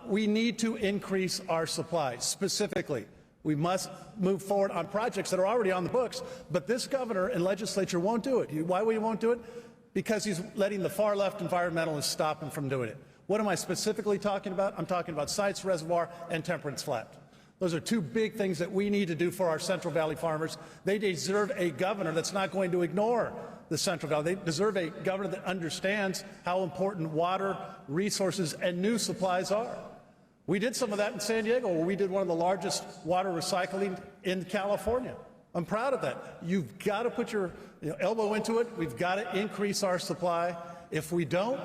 We need to increase our supply. Specifically, we must move forward on projects that are already on the books, but this governor and legislature won't do it. Why he won't do it? Because he's letting the far left environmentalists stop him from doing it. What am I specifically talking about? I'm talking about Sites Reservoir and Temperance Flat. Those are two big things that we need to do for our Central Valley farmers. They deserve a governor that's not going to ignore the Central Valley. They deserve a governor that understands how important water, resources, and new supplies are. We did some of that in San Diego, where we did one of the largest water recycling in California. I'm proud of that. You've got to put your elbow into it. We've got to increase our supply. If we don't,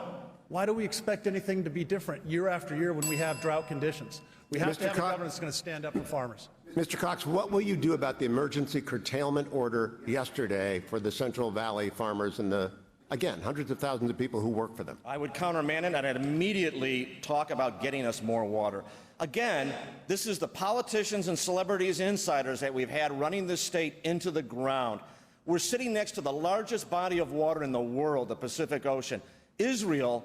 why do we expect anything to be different year after year when we have drought conditions? We have to have a governor that's going to stand up for farmers. Mr. Cox, what will you do about the emergency curtailment order yesterday for the Central Valley farmers and the, again, hundreds of thousands of people who work for them? I would countermand it, and I'd immediately talk about getting us more water. Again, this is the politicians and celebrities, insiders that we've had running this state into the ground. We're sitting next to the largest body of water in the world, the Pacific Ocean. Israel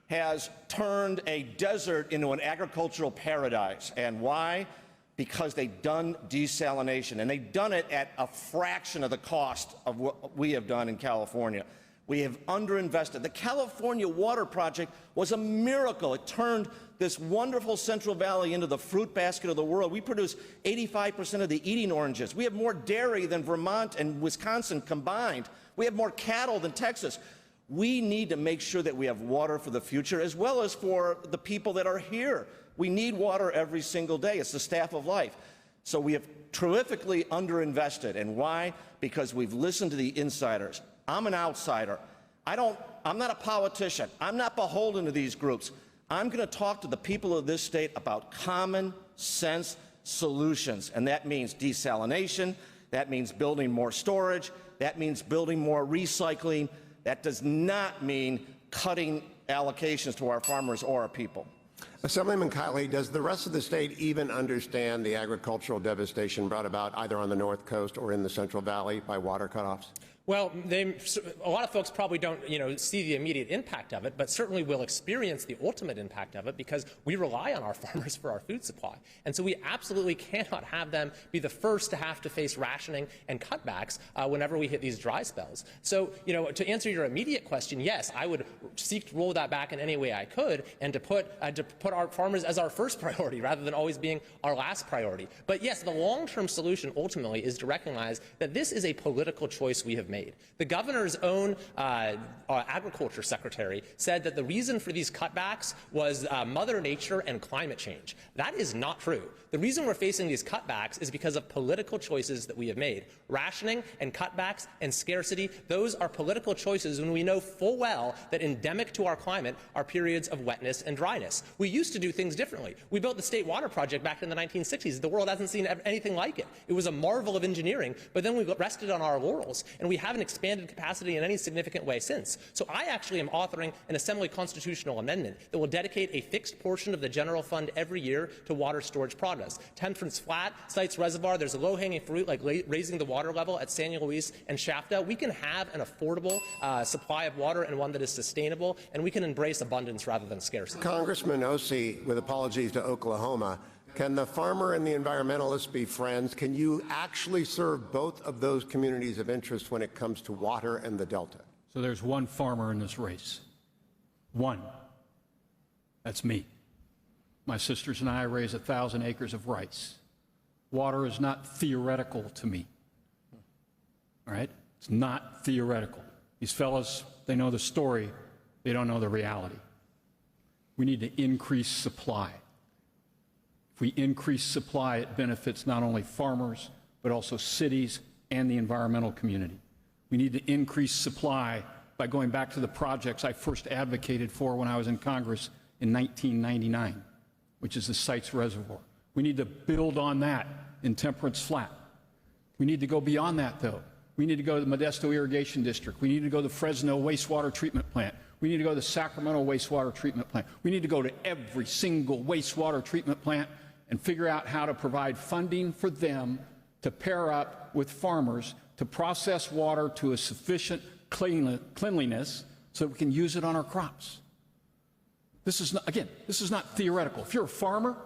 has turned a desert into an agricultural paradise. And why? Because they've done desalination, and they've done it at a fraction of the cost of what we have done in California. We have underinvested. The California Water Project was a miracle. It turned this wonderful Central Valley into the fruit basket of the world. We produce 85% of the eating oranges. We have more dairy than Vermont and Wisconsin combined. We have more cattle than Texas. We need to make sure that we have water for the future, as well as for the people that are here. We need water every single day. It's the staff of life. So we have terrifically underinvested. And why? Because we've listened to the insiders. I'm an outsider. I'm not a politician. I'm not beholden to these groups. I'm going to talk to the people of this state about common sense solutions. And that means desalination. That means building more storage. That means building more recycling. That does not mean cutting allocations to our farmers or our people. Assemblyman Kiley, does the rest of the state even understand the agricultural devastation brought about either on the North Coast or in the Central Valley by water cutoffs? Well, a lot of folks probably don't, see the immediate impact of it, but certainly will experience the ultimate impact of it because we rely on our farmers for our food supply. And so we absolutely cannot have them be the first to have to face rationing and cutbacks whenever we hit these dry spells. So, to answer your immediate question, yes, I would seek to roll that back in any way I could and to put our farmers as our first priority rather than always being our last priority. But yes, the long-term solution ultimately is to recognize that this is a political choice we have made. The governor's own agriculture secretary said that the reason for these cutbacks was Mother Nature and climate change. That is not true. The reason we're facing these cutbacks is because of political choices that we have made. Rationing and cutbacks and scarcity, those are political choices when we know full well that endemic to our climate are periods of wetness and dryness. We used to do things differently. We built the State Water Project back in the 1960s. The world hasn't seen anything like it. It was a marvel of engineering, but then we rested on our laurels, and we haven't expanded capacity in any significant way since. So I actually am authoring an Assembly constitutional amendment that will dedicate a fixed portion of the general fund every year to water storage projects. Temperance Flat, Sites Reservoir, there's a low-hanging fruit like raising the water level at San Luis and Shafta. We can have an affordable supply of water and one that is sustainable, and we can embrace abundance rather than scarcity. Congressman Ossie, with apologies to Oklahoma, can the farmer and the environmentalist be friends? Can you actually serve both of those communities of interest when it comes to water and the Delta? So there's one farmer in this race. One. That's me. My sisters and I raise 1,000 acres of rice. Water is not theoretical to me. All right? It's not theoretical. These fellas, they know the story. They don't know the reality. We need to increase supply. If we increase supply, it benefits not only farmers, but also cities and the environmental community. We need to increase supply by going back to the projects I first advocated for when I was in Congress in 1999, which is the Sites Reservoir. We need to build on that in Temperance Flat. We need to go beyond that, though. We need to go to the Modesto Irrigation District. We need to go to the Fresno Wastewater Treatment Plant. We need to go to the Sacramento Wastewater Treatment Plant. We need to go to every single wastewater treatment plant and figure out how to provide funding for them to pair up with farmers to process water to a sufficient cleanliness so that we can use it on our crops. This is not, again, this is not theoretical. If you're a farmer,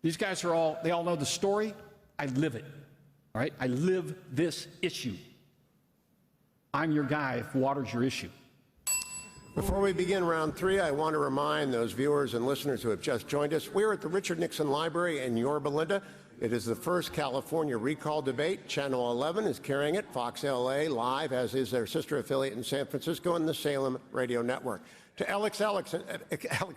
these guys are they all know the story. I live it, all right? I live this issue. I'm your guy if water's your issue. Before we begin round three, I want to remind those viewers and listeners who have just joined us, we're at the Richard Nixon Library in Yorba Linda. It is the first California recall debate. Channel 11 is carrying it, Fox LA live, as is their sister affiliate in San Francisco and the Salem Radio Network. To Alex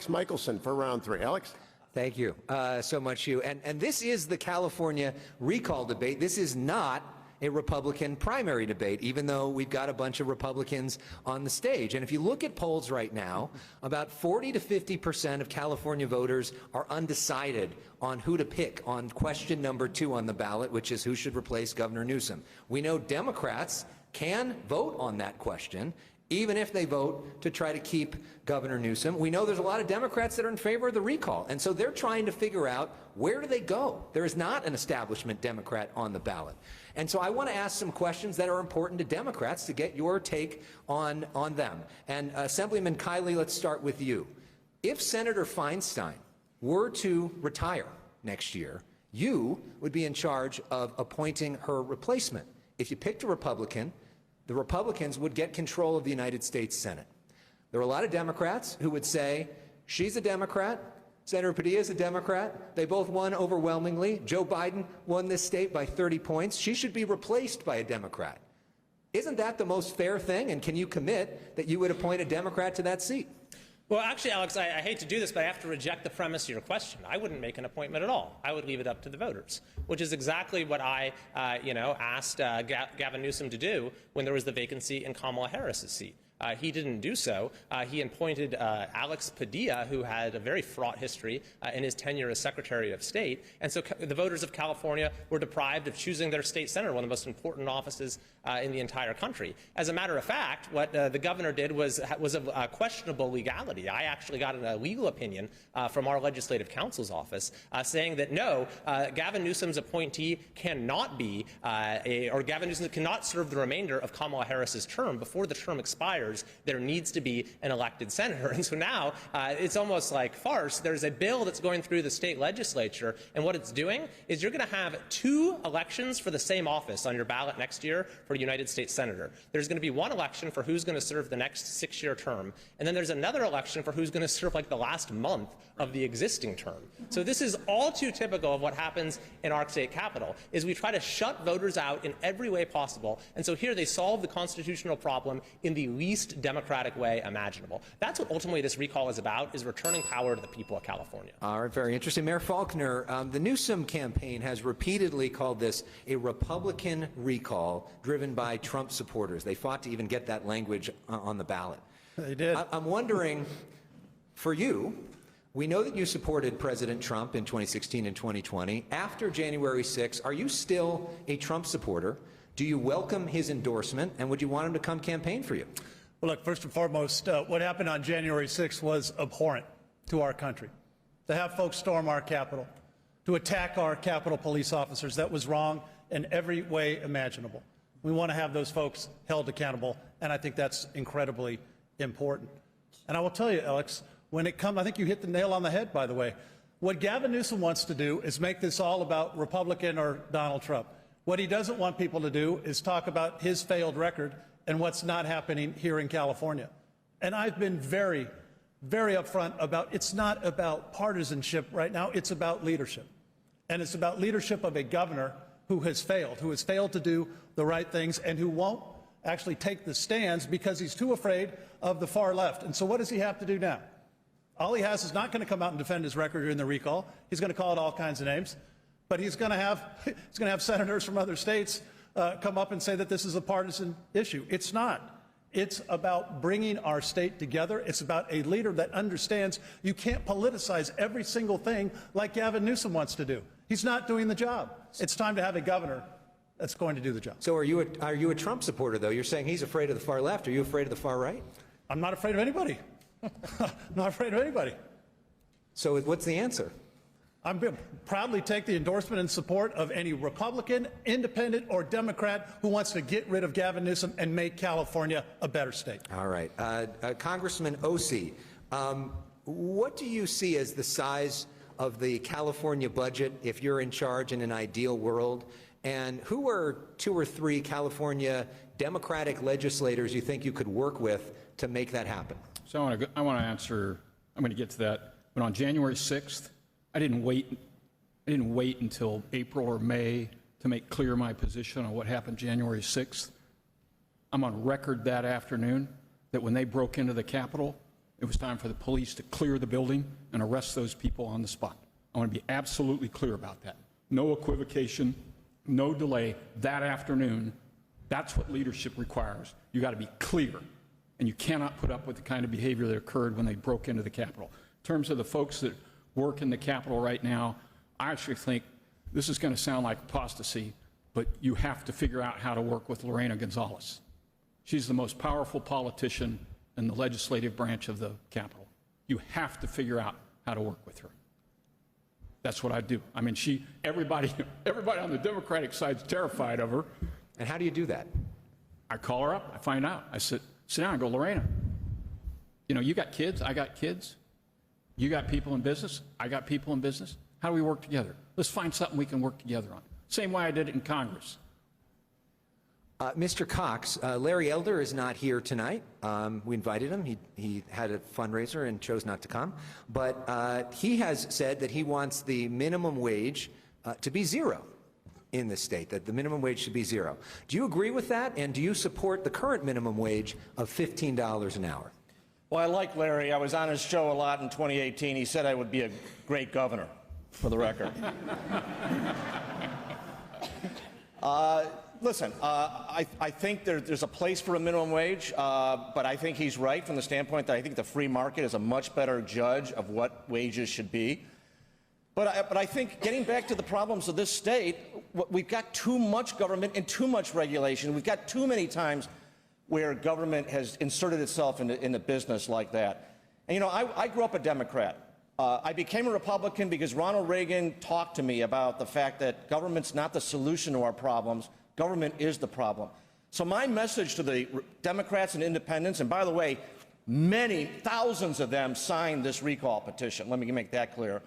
Michelson for round three. Alex? Thank you so much, Hugh. And this is the California recall debate. This is not a Republican primary debate, even though we've got a bunch of Republicans on the stage. And if you look at polls right now, about 40 to 50% of California voters are undecided on who to pick on question number 2 on the ballot, which is who should replace Governor Newsom. We know Democrats can vote on that question, even if they vote to try to keep Governor Newsom. We know there's a lot of Democrats that are in favor of the recall, and so they're trying to figure out where do they go. There is not an establishment Democrat on the ballot. And so I want to ask some questions that are important to Democrats to get your take on them. And Assemblyman Kiley, let's start with you. If Senator Feinstein were to retire next year, you would be in charge of appointing her replacement. If you picked a Republican, the Republicans would get control of the United States Senate. There are a lot of Democrats who would say, she's a Democrat, Senator Padilla is a Democrat, they both won overwhelmingly, Joe Biden won this state by 30 points, she should be replaced by a Democrat. Isn't that the most fair thing, and can you commit that you would appoint a Democrat to that seat? Well, actually, Alex, I hate to do this, but I have to reject the premise of your question. I wouldn't make an appointment at all. I would leave it up to the voters, which is exactly what I, asked Gavin Newsom to do when there was the vacancy in Kamala Harris's seat. he didn't do so. He appointed Alex Padilla, who had a very fraught history in his tenure as Secretary of State. And so the voters of California were deprived of choosing their state senator, one of the most important offices in the entire country. As a matter of fact, what the governor did was of questionable legality. I actually got a legal opinion from our legislative counsel's office saying that no, Gavin Newsom's appointee cannot be, or Gavin Newsom cannot serve the remainder of Kamala Harris's term. Before the term expires, there needs to be an elected senator. And so now it's almost like farce. There's a bill that's going through the state legislature, and what it's doing is you're going to have 2 elections for the same office on your ballot next year for a United States senator. There's going to be 1 election for who's going to serve the next 6-year term, and then there's another election for who's going to serve like the last month of the existing term. So this is all too typical of what happens in our state capital, is we try to shut voters out in every way possible, and so here they solve the constitutional problem in the least democratic way imaginable. That's what ultimately this recall is about, is returning power to the people of California. All right, very interesting. Mayor Faulkner, the Newsom campaign has repeatedly called this a Republican recall driven by Trump supporters. They fought to even get that language on the ballot. They did. I'm wondering, for you, we know that you supported President Trump in 2016 and 2020. After January 6, are you still a Trump supporter? Do you welcome his endorsement, and would you want him to come campaign for you? Well, look, first and foremost, what happened on January 6th was abhorrent to our country. To have folks storm our Capitol, to attack our Capitol police officers, that was wrong in every way imaginable. We want to have those folks held accountable, and I think that's incredibly important. And I will tell you, Alex, when it comes, I think you hit the nail on the head, by the way. What Gavin Newsom wants to do is make this all about Republican or Donald Trump. What he doesn't want people to do is talk about his failed record and what's not happening here in California. And I've been very, very upfront about it's not about partisanship right now, it's about leadership. And it's about leadership of a governor who has failed to do the right things and who won't actually take the stands because he's too afraid of the far left. And so what does he have to do now? All he has is not going to come out and defend his record in the recall. He's going to call it all kinds of names. But he's going to have senators from other states come up and say that this is a partisan issue. It's not. It's about bringing our state together. It's about a leader that understands you can't politicize every single thing like Gavin Newsom wants to do. He's not doing the job. It's time to have a governor that's going to do the job. So are you a Trump supporter, though? You're saying he's afraid of the far left. Are you afraid of the far right? I'm not afraid of anybody. I'm not afraid of anybody. So what's the answer? I'm going to proudly take the endorsement and support of any Republican, Independent, or Democrat who wants to get rid of Gavin Newsom and make California a better state. All right. Congressman Ossie, what do you see as the size of the California budget if you're in charge in an ideal world? And who are 2 or 3 California Democratic legislators you think you could work with to make that happen? So I want to answer, I'm going to get to that. But on January 6th, I didn't wait until April or May to make clear my position on what happened January 6th. I'm on record that afternoon that when they broke into the Capitol, it was time for the police to clear the building and arrest those people on the spot. I want to be absolutely clear about that. No equivocation, no delay. That afternoon, that's what leadership requires. You got to be clear, and you cannot put up with the kind of behavior that occurred when they broke into the Capitol. In terms of the folks that work in the Capitol right now, I actually think this is going to sound like apostasy, but you have to figure out how to work with Lorena Gonzalez. She's the most powerful politician in the legislative branch of the Capitol. You have to figure out how to work with her. That's what I do. I mean, everybody on the Democratic side is terrified of her. And how do you do that? I call her up, I find out. I sit down and go, Lorena, you got kids, I got kids. You got people in business, I got people in business. How do we work together? Let's find something we can work together on. Same way I did it in Congress. Mr. Cox, Larry Elder is not here tonight. We invited him. He had a fundraiser and chose not to come. But he has said that he wants the minimum wage to be 0 in this state, that the minimum wage should be 0. Do you agree with that? And do you support the current minimum wage of $15 an hour? Well, I like Larry. I was on his show a lot in 2018. He said I would be a great governor, for the record. Listen, I think there's a place for a minimum wage, but I think he's right from the standpoint that I think the free market is a much better judge of what wages should be. But I think getting back to the problems of this state, we've got too much government and too much regulation. We've got too many times where government has inserted itself into business like that. And, you know, I grew up a Democrat. I became a Republican because Ronald Reagan talked to me about the fact that government's not the solution to our problems. Government is the problem. So my message to the Democrats and independents, and by the way, many, thousands of them signed this recall petition. Let me make that clear.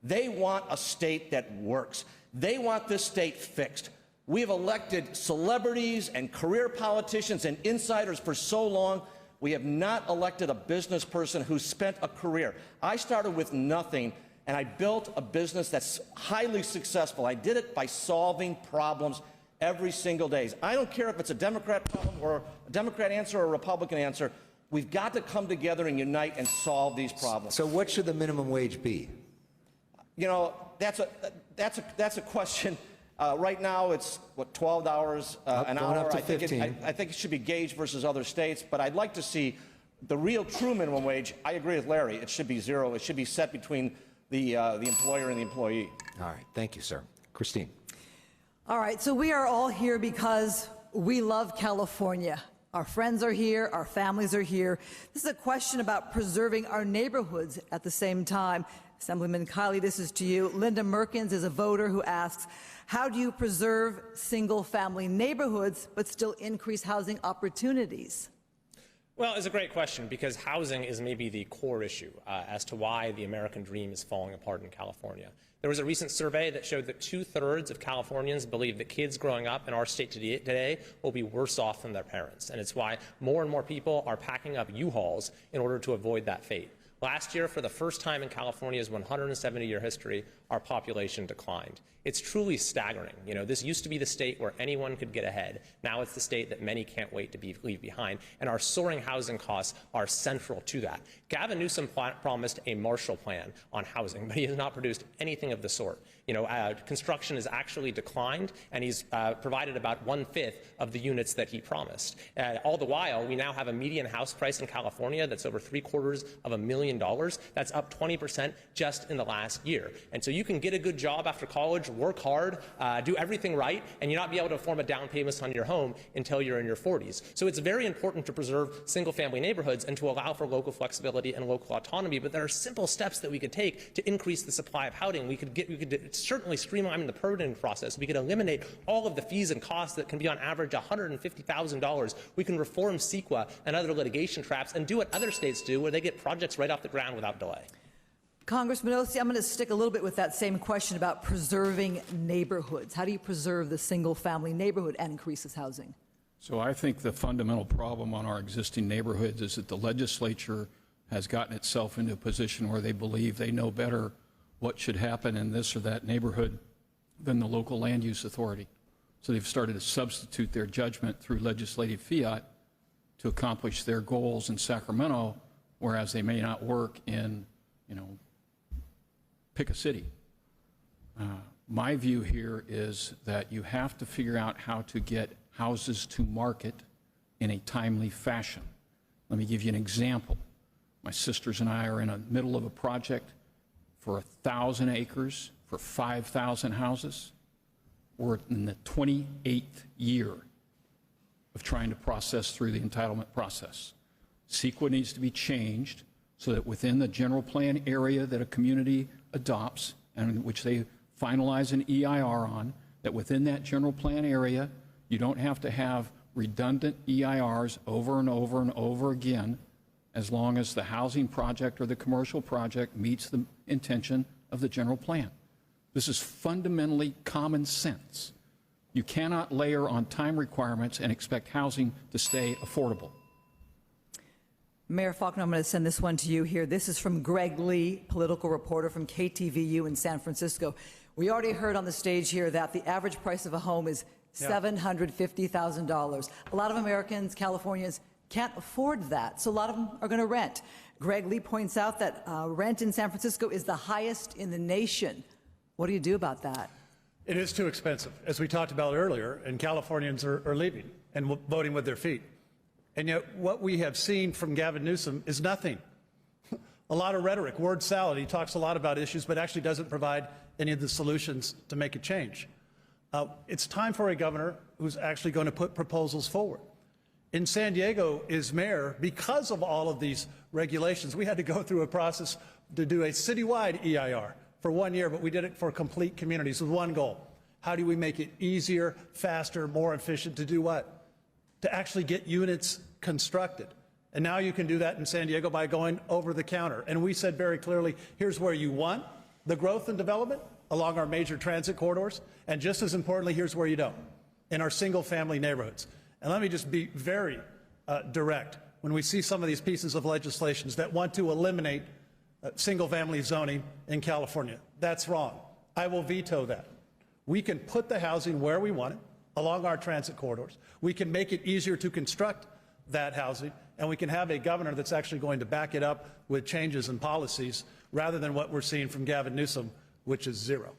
They want a state that works. They want this state fixed. We have elected celebrities and career politicians and insiders for so long. We have not elected a business person who spent a career. I started with nothing, and I built a business that's highly successful. I did it by solving problems every single day. I don't care if it's a Democrat problem or a Democrat answer or a Republican answer. We've got to come together and unite and solve these problems. So what should the minimum wage be? You know, that's a question. Right now, it's what, $12 an hour. Up to 15. I think it should be gauged versus other states. But I'd like to see the real true minimum wage. I agree with Larry. It should be zero. It should be set between the employer and the employee. All right. Thank you, sir. Christine. All right, so we are all here because we love California. Our friends are here, our families are here. This is a question about preserving our neighborhoods at the same time. Assemblyman Kiley, this is to you. Linda Merkins is a voter who asks, how do you preserve single-family neighborhoods but still increase housing opportunities? Well, it's a great question because housing is maybe the core issue as to why the American dream is falling apart in California. There was a recent survey that showed that 2/3 of Californians believe that kids growing up in our state today will be worse off than their parents. And it's why more and more people are packing up U-Hauls in order to avoid that fate. Last year, for the first time in California's 170-year history, our population declined. It's truly staggering. You know, this used to be the state where anyone could get ahead. Now it's the state that many can't wait to leave behind. And our soaring housing costs are central to that. Gavin Newsom promised a Marshall Plan on housing, but he has not produced anything of the sort. You know, construction has actually declined, and he's provided about 1/5 of the units that he promised. All the while, we now have a median house price in California that's over $750,000. That's up 20% just in the last year. And so you can get a good job after college, work hard, do everything right, and you not be able to afford a down payment on your home until you're in your 40s. So it's very important to preserve single-family neighborhoods and to allow for local flexibility and local autonomy. But there are simple steps that we could take to increase the supply of housing. We could certainly streamline the permitting process. We could eliminate all of the fees and costs that can be on average $150,000. We can reform CEQA and other litigation traps and do what other states do, where they get projects right off the ground without delay. Congressman Ossie, I'm going to stick a little bit with that same question about preserving neighborhoods. How do you preserve the single-family neighborhood and increases housing? So I think the fundamental problem on our existing neighborhoods is that the legislature has gotten itself into a position where they believe they know better what should happen in this or that neighborhood than the local land use authority. So they've started to substitute their judgment through legislative fiat to accomplish their goals in Sacramento, whereas they may not work in, you know, pick a city. My view here is that you have to figure out how to get houses to market in a timely fashion. Let me give you an example. My sisters and I are in the middle of a project for 1,000 acres for 5,000 houses. We're in the 28th year of trying to process through the entitlement process. CEQA needs to be changed so that within the general plan area that a community adopts and which they finalize an EIR on, that within that general plan area, you don't have to have redundant EIRs over and over and over again, as long as the housing project or the commercial project meets the intention of the general plan. This is fundamentally common sense. You cannot layer on time requirements and expect housing to stay affordable. Mayor Faulkner, I'm going to send this one to you here. This is from Greg Lee, political reporter from KTVU in San Francisco. We already heard on the stage here that the average price of a home is $750,000. A lot of Americans, Californians, can't afford that, so a lot of them are going to rent. Greg Lee points out that rent in San Francisco is the highest in the nation. What do you do about that? It is too expensive, as we talked about earlier, and Californians are leaving and voting with their feet. And yet what we have seen from Gavin Newsom is nothing. A lot of rhetoric, word salad. He talks a lot about issues, but actually doesn't provide any of the solutions to make a change. It's time for a governor who's actually going to put proposals forward. In San Diego, as mayor, because of all of these regulations, we had to go through a process to do a citywide EIR for 1 year, but we did it for complete communities with one goal. How do we make it easier, faster, more efficient to do what? To actually get units constructed. And now you can do that in San Diego by going over the counter. And we said very clearly, here's where you want the growth and development along our major transit corridors. And just as importantly, here's where you don't, in our single family neighborhoods. And let me just be very direct. When we see some of these pieces of legislation that want to eliminate single family zoning in California, that's wrong. I will veto that. We can put the housing where we want it, along our transit corridors. We can make it easier to construct that housing, and we can have a governor that's actually going to back it up with changes in policies rather than what we're seeing from Gavin Newsom, which is zero.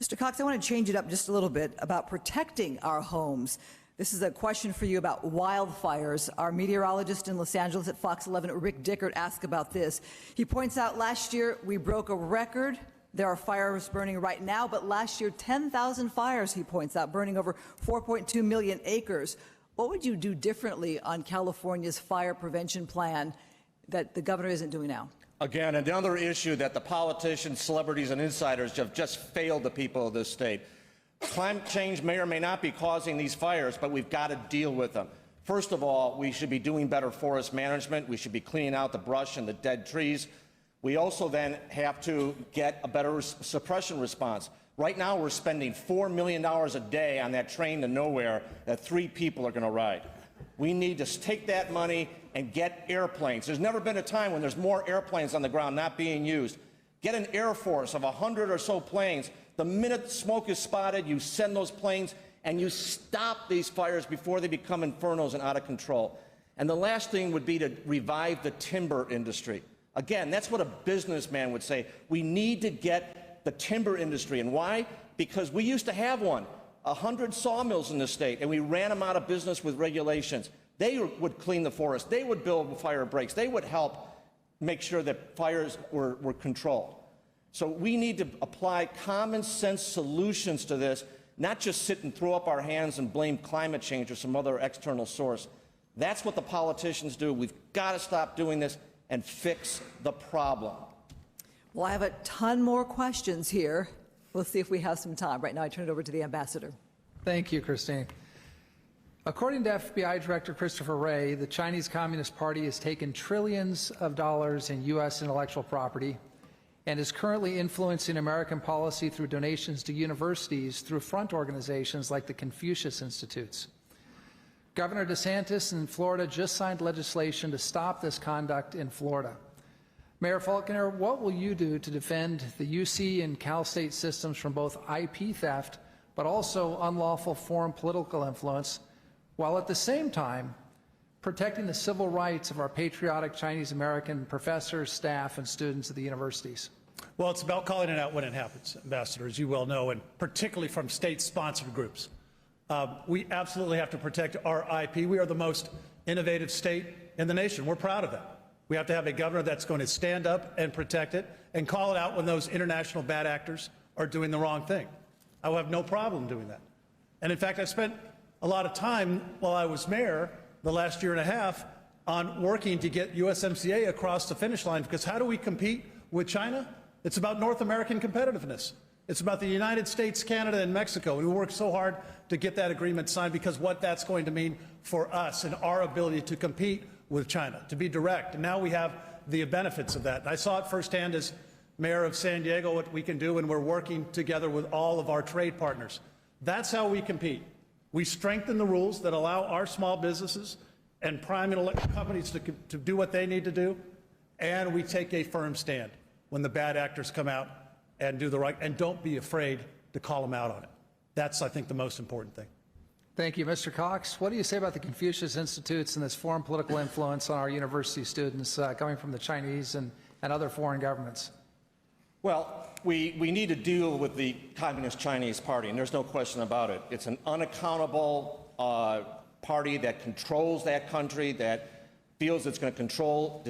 Mr. Cox, I want to change it up just a little bit about protecting our homes. This is a question for you about wildfires. Our meteorologist in Los Angeles at Fox 11, Rick Dickert, asked about this. He points out last year we broke a record. There are fires burning right now, but last year 10,000 fires, he points out, burning over 4.2 million acres. What would you do differently on California's fire prevention plan that the governor isn't doing now? Again, another issue that the politicians, celebrities, and insiders have just failed the people of this state. Climate change may or may not be causing these fires, but we've got to deal with them. First of all, we should be doing better forest management. We should be cleaning out the brush and the dead trees. We also then have to get a better suppression response. Right now, we're spending $4 million a day on that train to nowhere that 3 people are going to ride. We need to take that money and get airplanes. There's never been a time when there's more airplanes on the ground not being used. Get an air force of 100 or so planes. The minute smoke is spotted, you send those planes and you stop these fires before they become infernos and out of control. And the last thing would be to revive the timber industry. Again, that's what a businessman would say. We need to get the timber industry. And why? Because we used to have 100 sawmills in the state, and we ran them out of business with regulations. They would clean the forest. They would build fire breaks. They would help make sure that fires were controlled. So we need to apply common sense solutions to this, not just sit and throw up our hands and blame climate change or some other external source. That's what the politicians do. We've got to stop doing this and fix the problem. Well, I have a ton more questions here. We'll see if we have some time. Right now, I turn it over to the ambassador. Thank you, Christine. According to FBI Director Christopher Wray, the Chinese Communist Party has taken trillions of dollars in U.S. intellectual property and is currently influencing American policy through donations to universities through front organizations like the Confucius Institutes. Governor DeSantis in Florida just signed legislation to stop this conduct in Florida. Mayor Faulconer, what will you do to defend the UC and Cal State systems from both IP theft but also unlawful foreign political influence, while at the same time protecting the civil rights of our patriotic Chinese American professors, staff, and students at the universities? Well, it's about calling it out when it happens, Ambassador, as you well know, and particularly from state-sponsored groups. We absolutely have to protect our IP. We are the most innovative state in the nation. We're proud of that. We have to have a governor that's going to stand up and protect it and call it out when those international bad actors are doing the wrong thing. I will have no problem doing that. And in fact, I spent a lot of time while I was mayor the last year and a half on working to get USMCA across the finish line, because how do we compete with China? It's about North American competitiveness. It's about the United States, Canada, and Mexico. And we worked so hard to get that agreement signed because what that's going to mean for us and our ability to compete with China, to be direct. And now we have the benefits of that. And I saw it firsthand as mayor of San Diego, what we can do, and we're working together with all of our trade partners. That's how we compete. We strengthen the rules that allow our small businesses and prime companies to do what they need to do, and we take a firm stand when the bad actors come out and do the right, and don't be afraid to call them out on it. That's, I think, the most important thing. Thank you. Mr. Cox, what do you say about the Confucius Institutes and this foreign political influence on our university students coming from the Chinese and other foreign governments? Well, we need to deal with the Communist Chinese Party, and there's no question about it. It's an unaccountable party that controls that country, that feels it's going to control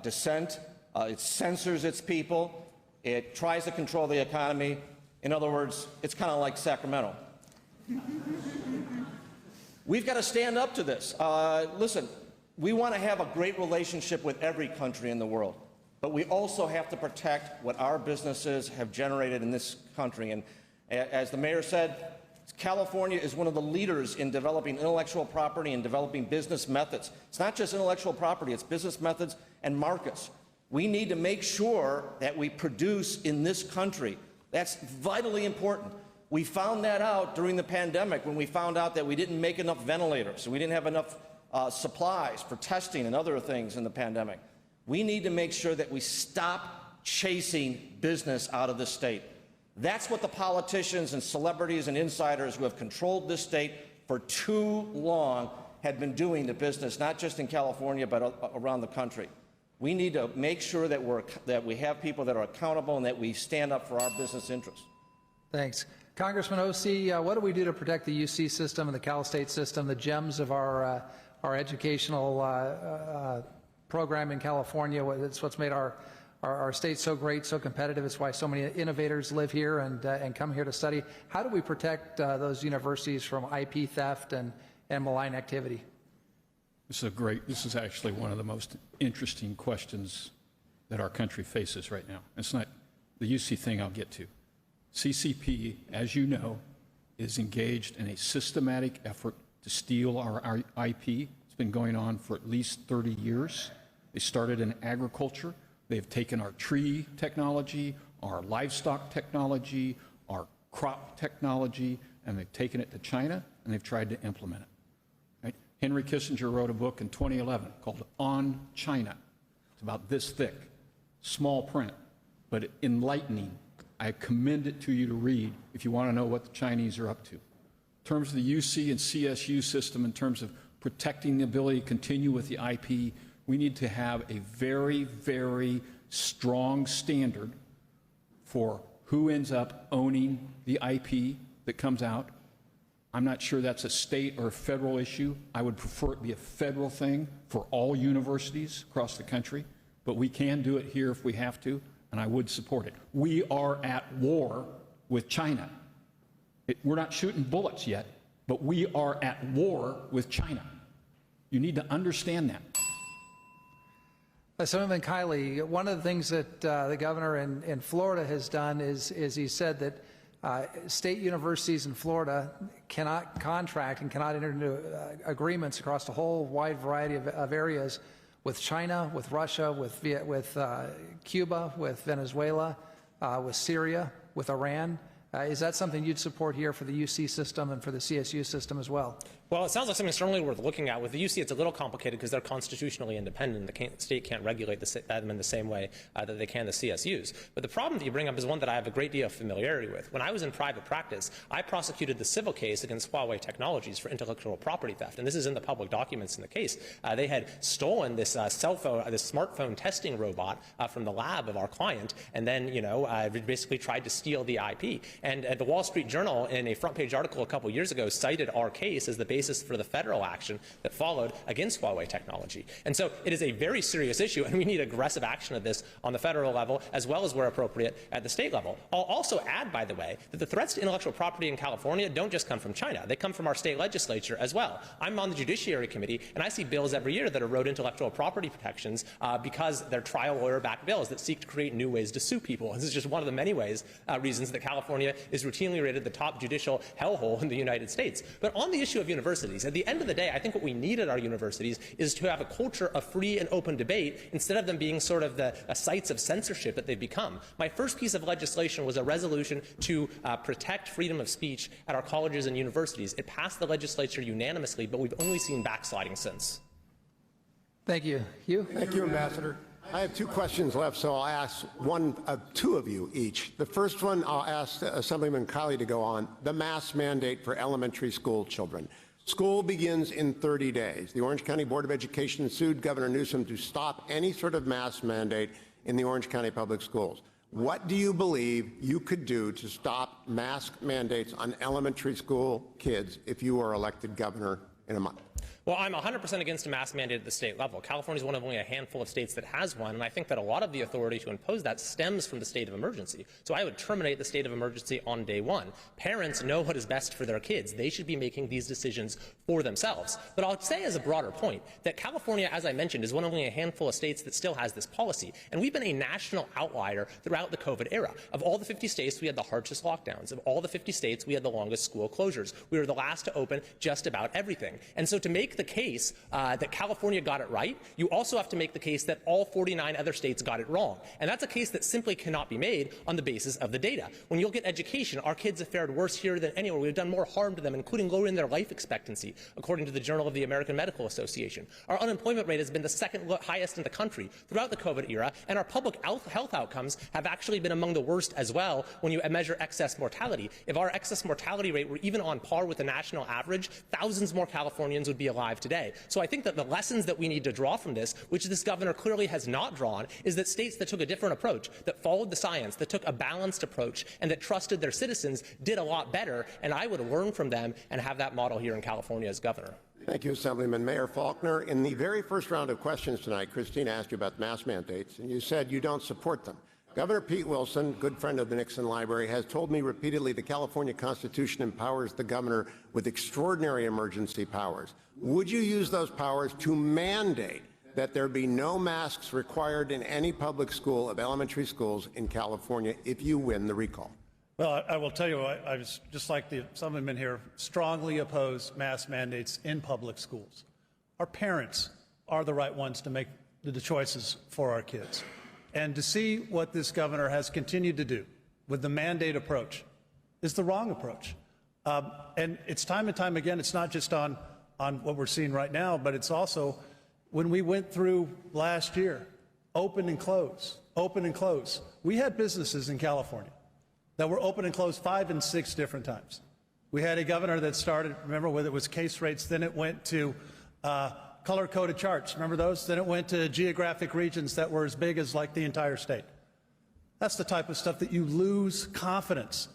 dissent. It censors its people. It tries to control the economy. In other words, it's kind of like Sacramento. We've got to stand up to this. Listen, we want to have a great relationship with every country in the world, but we also have to protect what our businesses have generated in this country. And as the mayor said, California is one of the leaders in developing intellectual property and developing business methods. It's not just intellectual property, it's business methods and markets. We need to make sure that we produce in this country. That's vitally important. We found that out during the pandemic when we found out that we didn't make enough ventilators, we didn't have enough supplies for testing and other things in the pandemic. We need to make sure that we stop chasing business out of the state. That's what the politicians and celebrities and insiders who have controlled this state for too long had been doing to business, not just in California, but around the country. We need to make sure that we have people that are accountable and that we stand up for our business interests. Thanks. Congressman Ossie, what do we do to protect the UC system and the Cal State system, the gems of our educational program in California? It's what's made our state so great, so competitive. It's why so many innovators live here and come here to study. How do we protect those universities from IP theft and malign activity? This is actually one of the most interesting questions that our country faces right now. It's not the UC thing I'll get to. CCP, as you know, is engaged in a systematic effort to steal our IP. It's been going on for at least 30 years. They started in agriculture. They've taken our tree technology, our livestock technology, our crop technology, and they've taken it to China, and they've tried to implement it. Right? Henry Kissinger wrote a book in 2011 called On China. It's about this thick, small print, but enlightening. I commend it to you to read if you want to know what the Chinese are up to. In terms of the UC and CSU system, in terms of protecting the ability to continue with the IP, we need to have a very, very strong standard for who ends up owning the IP that comes out. I'm not sure that's a state or a federal issue. I would prefer it be a federal thing for all universities across the country, but we can do it here if we have to, and I would support it. We are at war with China. We're not shooting bullets yet, but we are at war with China. You need to understand that. Senator Kiley, one of the things that the governor in Florida has done is he said that state universities in Florida cannot contract and cannot enter into agreements across a whole wide variety of areas with China, with Russia, with Cuba, with Venezuela, with Syria, with Iran. Is that something you'd support here for the UC system and for the CSU system as well? Well, it sounds like something certainly worth looking at. With the UC, it's a little complicated because they're constitutionally independent. The state can't regulate them in the same way that they can the CSUs. But the problem that you bring up is one that I have a great deal of familiarity with. When I was in private practice, I prosecuted the civil case against Huawei Technologies for intellectual property theft. And this is in the public documents in the case. They had stolen this smartphone testing robot from the lab of our client, and then, basically tried to steal the IP. And the Wall Street Journal, in a front-page article a couple years ago, cited our case as the basis for the federal action that followed against Huawei Technology. And so it is a very serious issue, and we need aggressive action of this on the federal level as well as where appropriate at the state level. I'll also add, by the way, that the threats to intellectual property in California don't just come from China. They come from our state legislature as well. I'm on the Judiciary Committee, and I see bills every year that erode intellectual property protections because they're trial lawyer-backed bills that seek to create new ways to sue people. This is just one of the many reasons that California is routinely rated the top judicial hellhole in the United States. But on the issue of universities, at the end of the day, I think what we need at our universities is to have a culture of free and open debate instead of them being sort of the sites of censorship that they've become. My first piece of legislation was a resolution to protect freedom of speech at our colleges and universities. It passed the legislature unanimously, but we've only seen backsliding since. Thank you. Hugh? Thank you, Ambassador. I have two questions left, so I'll ask two of you each. The first one, I'll ask Assemblyman Kiley to go on, the mask mandate for elementary school children. School begins in 30 days. The Orange County Board of Education sued Governor Newsom to stop any sort of mask mandate in the Orange County Public Schools. What do you believe you could do to stop mask mandates on elementary school kids if you are elected governor in a month? Well, I'm 100% against a mask mandate at the state level. California is one of only a handful of states that has one, and I think that a lot of the authority to impose that stems from the state of emergency. So I would terminate the state of emergency on day one. Parents know what is best for their kids. They should be making these decisions for themselves. But I'll say as a broader point that California, as I mentioned, is one of only a handful of states that still has this policy. And we've been a national outlier throughout the COVID era. Of all the 50 states, we had the harshest lockdowns. Of all the 50 states, we had the longest school closures. We were the last to open just about everything. And so to make the case that California got it right, you also have to make the case that all 49 other states got it wrong. And that's a case that simply cannot be made on the basis of the data. When you look at education, our kids have fared worse here than anywhere. We've done more harm to them, including lowering their life expectancy, according to the Journal of the American Medical Association. Our unemployment rate has been the second highest in the country throughout the COVID era, and our public health outcomes have actually been among the worst as well when you measure excess mortality. If our excess mortality rate were even on par with the national average, thousands more Californians would be alive today. So I think that the lessons that we need to draw from this, which this governor clearly has not drawn, is that states that took a different approach, that followed the science, that took a balanced approach, and that trusted their citizens did a lot better, and I would learn from them and have that model here in California as governor. Thank you, Assemblyman. Mayor Faulkner, in the very first round of questions tonight, Christine asked you about mask mandates, and you said you don't support them. Governor Pete Wilson, good friend of the Nixon Library, has told me repeatedly the California Constitution empowers the governor with extraordinary emergency powers. Would you use those powers to mandate that there be no masks required in any public school of elementary schools in California if you win the recall? Well, I will tell you, I was just like the Assemblyman here, strongly oppose mask mandates in public schools. Our parents are the right ones to make the choices for our kids. And to see what this governor has continued to do with the mandate approach is the wrong approach. And it's time and time again, it's not just on what we're seeing right now, but it's also when we went through last year, open and close, open and close. We had businesses in California that were open and closed 5 and 6 different times. We had a governor that started, remember, whether it was case rates, then it went to color-coded charts, remember those? Then it went to geographic regions that were as big as like the entire state. That's the type of stuff that you lose confidence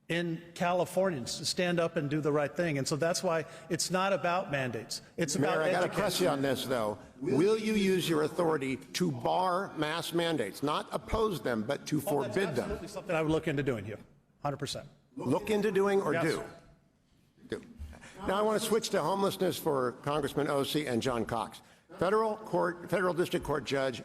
in Californians to stand up and do the right thing. And so that's why it's not about mandates. It's about Mayor, I got to press you on this, though. Will you use your authority to bar mask mandates, not oppose them, but to forbid them? That's absolutely something I would look into doing here, 100%. Look into doing or Yes. do? Do. Now I want to switch to homelessness for Congressman Ossie and John Cox. Federal District Court Judge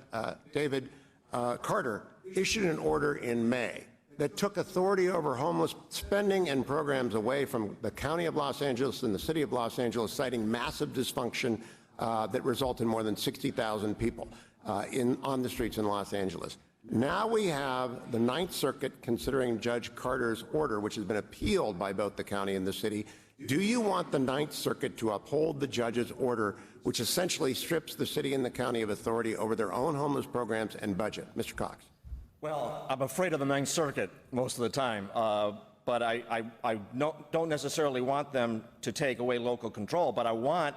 David Carter issued an order in May that took authority over homeless spending and programs away from the County of Los Angeles and the City of Los Angeles, citing massive dysfunction that resulted in more than 60,000 people on the streets in Los Angeles. Now we have the Ninth Circuit considering Judge Carter's order, which has been appealed by both the county and the city. Do you want the Ninth Circuit to uphold the judge's order, which essentially strips the city and the county of authority over their own homeless programs and budget? Mr. Cox. Well, I'm afraid of the Ninth Circuit most of the time, but I don't necessarily want them to take away local control, but I want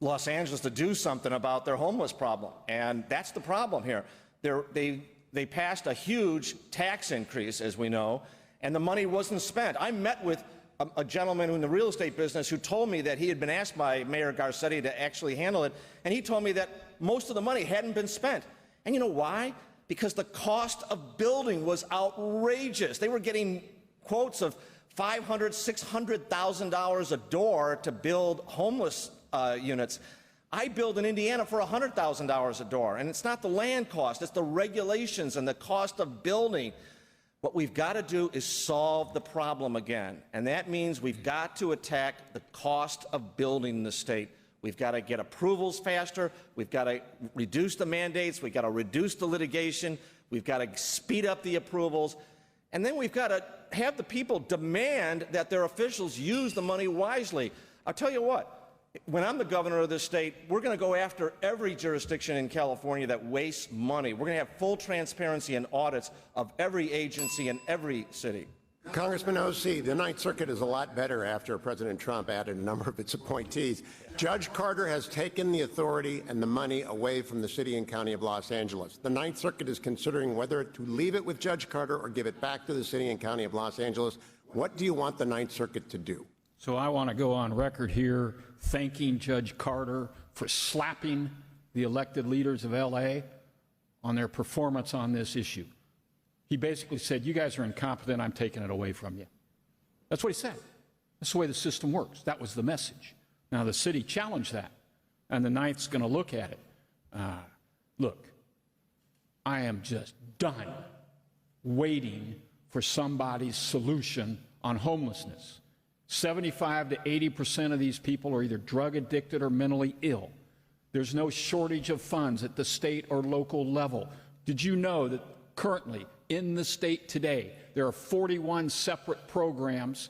Los Angeles to do something about their homeless problem, and that's the problem here. They passed a huge tax increase, as we know, and the money wasn't spent. I met with a gentleman in the real estate business who told me that he had been asked by Mayor Garcetti to actually handle it, and he told me that most of the money hadn't been spent. And you know why? Because the cost of building was outrageous. They were getting quotes of $500,000, $600,000 a door to build homeless units. I build in Indiana for $100,000 a door, and it's not the land cost, it's the regulations and the cost of building. What we've got to do is solve the problem again, and that means we've got to attack the cost of building in the state. We've got to get approvals faster, we've got to reduce the mandates, we've got to reduce the litigation, we've got to speed up the approvals, and then we've got to have the people demand that their officials use the money wisely. I'll tell you what, when I'm the governor of this state, we're going to go after every jurisdiction in California that wastes money. We're going to have full transparency and audits of every agency in every city. Congressman O.C., the Ninth Circuit is a lot better after President Trump added a number of its appointees. Judge Carter has taken the authority and the money away from the city and county of Los Angeles. The Ninth Circuit is considering whether to leave it with Judge Carter or give it back to the city and county of Los Angeles. What do you want the Ninth Circuit to do? So I want to go on record here thanking Judge Carter for slapping the elected leaders of L.A. on their performance on this issue. He basically said, you guys are incompetent, I'm taking it away from you. That's what he said. That's the way the system works. That was the message. Now, the city challenged that, and the Ninth's going to look at it. Look, I am just done waiting for somebody's solution on homelessness. 75 to 80% of these people are either drug addicted or mentally ill. There's no shortage of funds at the state or local level. Did you know that currently in the state today, there are 41 separate programs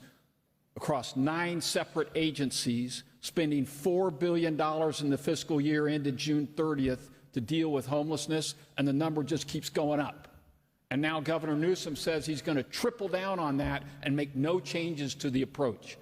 across 9 separate agencies spending $4 billion in the fiscal year ended June 30th to deal with homelessness, and the number just keeps going up. And now Governor Newsom says he's going to triple down on that and make no changes to the approach.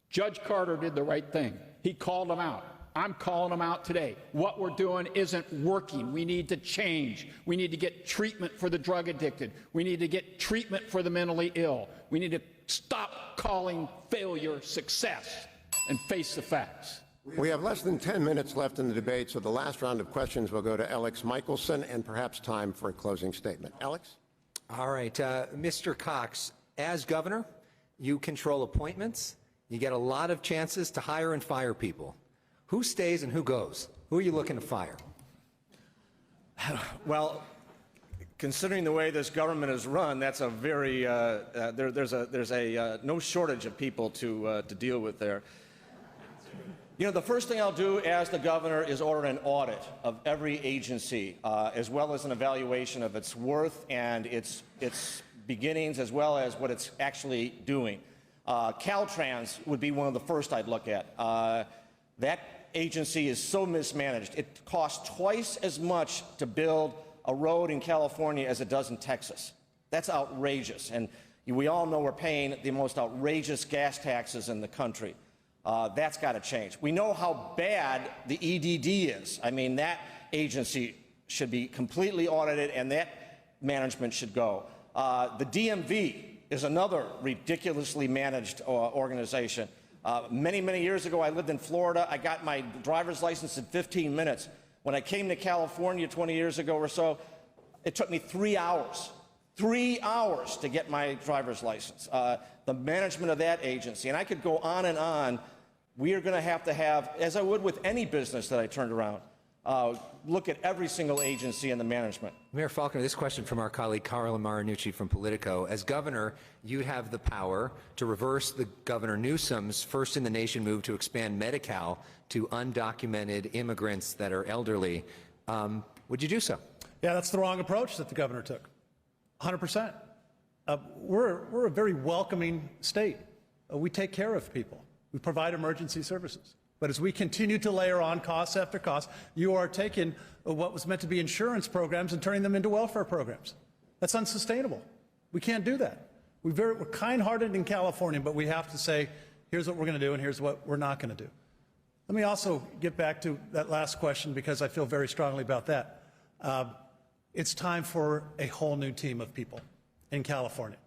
Judge Carter did the right thing. He called them out. I'm calling them out today. What we're doing isn't working. We need to change. We need to get treatment for the drug addicted. We need to get treatment for the mentally ill. We need to stop calling failure success and face the facts. We have less than 10 minutes left in the debate, so the last round of questions will go to Alex Michelson and perhaps time for a closing statement. Alex? All right, Mr. Cox, as governor, you control appointments. You get a lot of chances to hire and fire people. Who stays and who goes? Who are you looking to fire? Well, considering the way this government is run, that's a very there's no shortage of people to deal with there. You know, the first thing I'll do as the governor is order an audit of every agency, as well as an evaluation of its worth and its beginnings, as well as what it's actually doing. Caltrans would be one of the first I'd look at. That agency is so mismanaged. It costs twice as much to build a road in California as it does in Texas. That's outrageous, and we all know we're paying the most outrageous gas taxes in the country. That's got to change. We know how bad the EDD is. I mean, that agency should be completely audited, and that management should go. The DMV is another ridiculously managed organization. Many years ago, I lived in Florida. I got my driver's license in 15 minutes. When I came to California 20 years ago or so, it took me 3 hours. 3 hours to get my driver's license. The management of that agency, and I could go on and on. We are going to have, as I would with any business that I turned around, look at every single agency and the management. Mayor Faulconer, this question from our colleague Carla Marinucci from Politico. As governor, you have the power to reverse the Governor Newsom's first-in-the-nation move to expand Medi-Cal to undocumented immigrants that are elderly. Would you do so? Yeah, that's the wrong approach that the governor took. 100%. We're a very welcoming state. We take care of people. We provide emergency services. But as we continue to layer on cost after cost, you are taking what was meant to be insurance programs and turning them into welfare programs. That's unsustainable. We can't do that. We're kind-hearted in California, but we have to say, here's what we're going to do and here's what we're not going to do. Let me also get back to that last question because I feel very strongly about that. It's time for a whole new team of people in California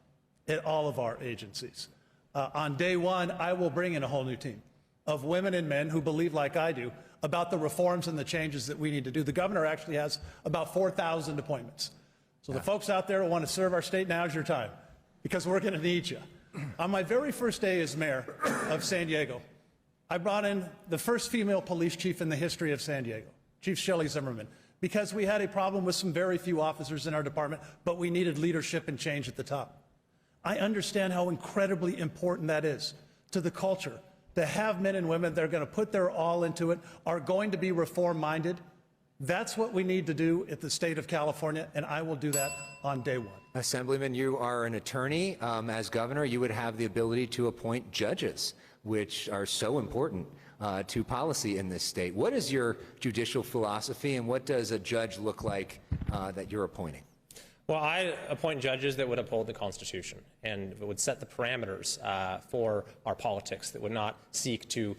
at all of our agencies. On day one, I will bring in a whole new team of women and men who believe like I do about the reforms and the changes that we need to do. The governor actually has about 4,000 appointments. So the folks out there who want to serve our state, now's your time because we're going to need you. On my very first day as mayor of San Diego, I brought in the first female police chief in the history of San Diego, Chief Shelley Zimmerman, because we had a problem with some very few officers in our department, but we needed leadership and change at the top. I understand how incredibly important that is to the culture, to have men and women that are going to put their all into it, are going to be reform-minded. That's what we need to do at the state of California, and I will do that on day one. Assemblyman, you are an attorney. As governor, you would have the ability to appoint judges, which are so important to policy in this state. What is your judicial philosophy, and what does a judge look like that you're appointing? Well, I appoint judges that would uphold the Constitution and would set the parameters for our politics, that would not seek to,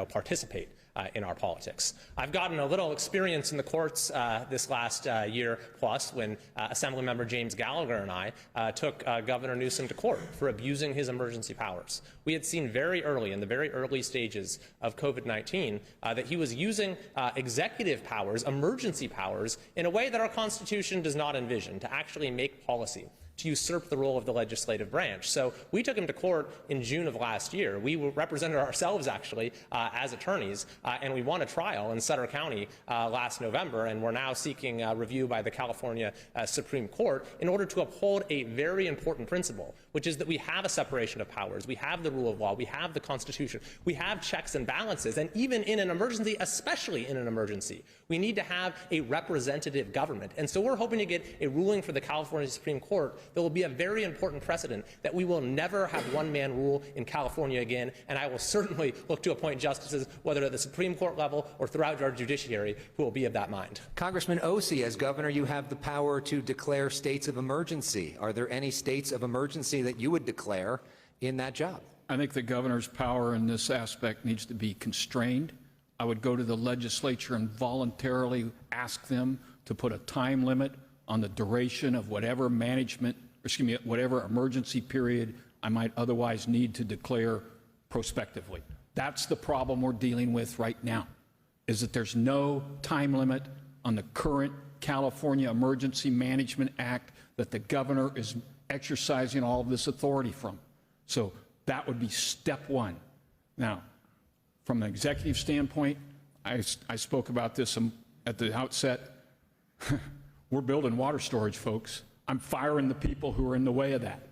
participate in our politics. I've gotten a little experience in the courts this last year plus when Assemblymember James Gallagher and I took Governor Newsom to court for abusing his emergency powers. We had seen very early, in the very early stages of COVID-19, that he was using executive powers, emergency powers, in a way that our Constitution does not envision, to actually make policy, to usurp the role of the legislative branch. So we took him to court in June of last year. We represented ourselves, actually, as attorneys, and we won a trial in Sutter County last November, and we're now seeking review by the California Supreme Court in order to uphold a very important principle, which is that we have a separation of powers, we have the rule of law, we have the Constitution, we have checks and balances, and even in an emergency, especially in an emergency, we need to have a representative government. And so we're hoping to get a ruling for the California Supreme Court that will be a very important precedent, that we will never have one-man rule in California again, and I will certainly look to appoint justices, whether at the Supreme Court level or throughout our judiciary, who will be of that mind. Congressman Ossie, as governor, you have the power to declare states of emergency. Are there any states of emergency that you would declare in that job? I think the governor's power in this aspect needs to be constrained. I would go to the legislature and voluntarily ask them to put a time limit on the duration of whatever whatever emergency period I might otherwise need to declare prospectively. That's the problem we're dealing with right now, is that there's no time limit on the current California Emergency Management Act that the governor is exercising all of this authority from. So that would be step one. Now, from an executive standpoint, I spoke about this at the outset. We're building water storage, folks. I'm firing the people who are in the way of that.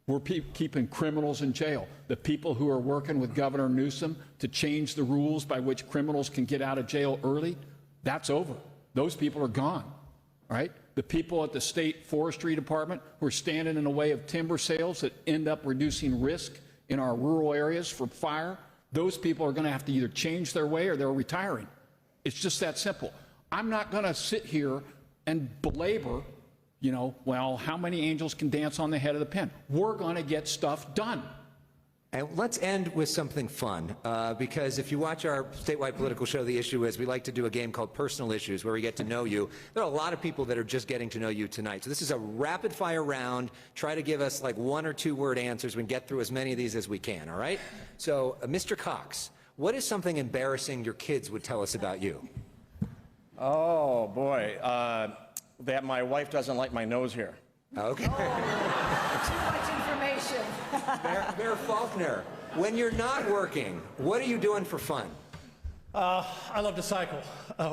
We're keeping criminals in jail. The people who are working with Governor Newsom to change the rules by which criminals can get out of jail early, that's over. Those people are gone, right? The people at the state forestry department who are standing in the way of timber sales that end up reducing risk in our rural areas for fire, those people are going to have to either change their way or they're retiring. It's just that simple. I'm not going to sit here and belabor, well, how many angels can dance on the head of the pen? We're going to get stuff done. And let's end with something fun, because if you watch our statewide political show, The Issue Is, we like to do a game called Personal Issues, where we get to know you. There are a lot of people that are just getting to know you tonight. So this is a rapid-fire round. Try to give us like 1 or 2 word answers. We can get through as many of these as we can, all right? So, Mr. Cox, what is something embarrassing your kids would tell us about you? Oh, boy. That my wife doesn't like my nose hair. Okay. Too much information. Mayor Faulkner, when you're not working, what are you doing for fun? I love to cycle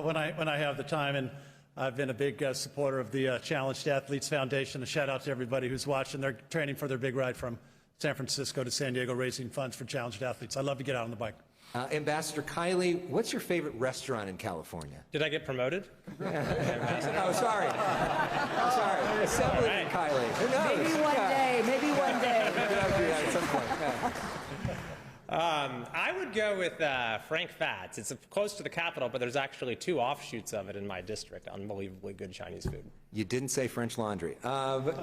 when I have the time, and I've been a big supporter of the Challenged Athletes Foundation. A shout out to everybody who's watching. They're training for their big ride from San Francisco to San Diego, raising funds for challenged athletes. I love to get out on the bike. Ambassador Kiley, what's your favorite restaurant in California? Did I get promoted? Oh, sorry. I'm sorry. Assemblyman Kiley. Who knows? Maybe one day. Maybe one day. Maybe I'll do that at some point. Yeah. I would go with Frank Fat's. It's close to the Capitol, but there's actually 2 offshoots of it in my district. Unbelievably good Chinese food. You didn't say French Laundry. Never been.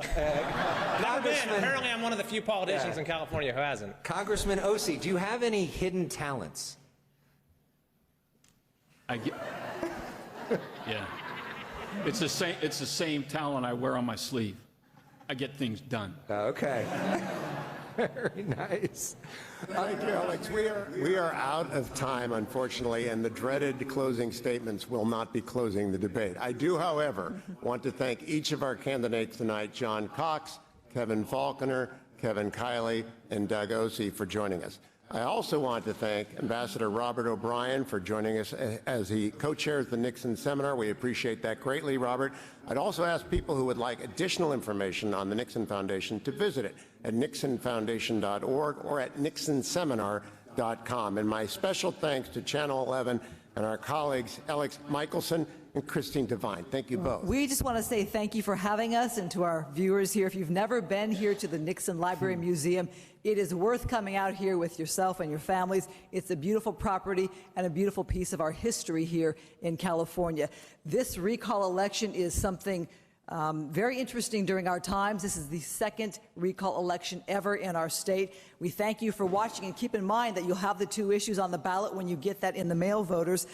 Apparently, I'm one of the few politicians in California who hasn't. Congressman Ossie, do you have any hidden talents? Yeah. It's the same talent I wear on my sleeve. I get things done. Okay. Very nice. Thank you, Alex. We are out of time, unfortunately, and the dreaded closing statements will not be closing the debate. I do, however, want to thank each of our candidates tonight, John Cox, Kevin Faulkner, Kevin Kiley, and Doug Ossie, for joining us. I also want to thank Ambassador Robert O'Brien for joining us as he co-chairs the Nixon Seminar. We appreciate that greatly, Robert. I'd also ask people who would like additional information on the Nixon Foundation to visit it at nixonfoundation.org or at nixonseminar.com. And my special thanks to Channel 11 and our colleagues Alex Michelson and Christine Devine. Thank you both. We just want to say thank you for having us, and to our viewers here. If you've never been here to the Nixon Library Museum, it is worth coming out here with yourself and your families. It's a beautiful property and a beautiful piece of our history here in California. This recall election is something Very interesting during our times. This is the second recall election ever in our state. We thank you for watching, and keep in mind that you'll have the 2 issues on the ballot when you get that in the mail, voters.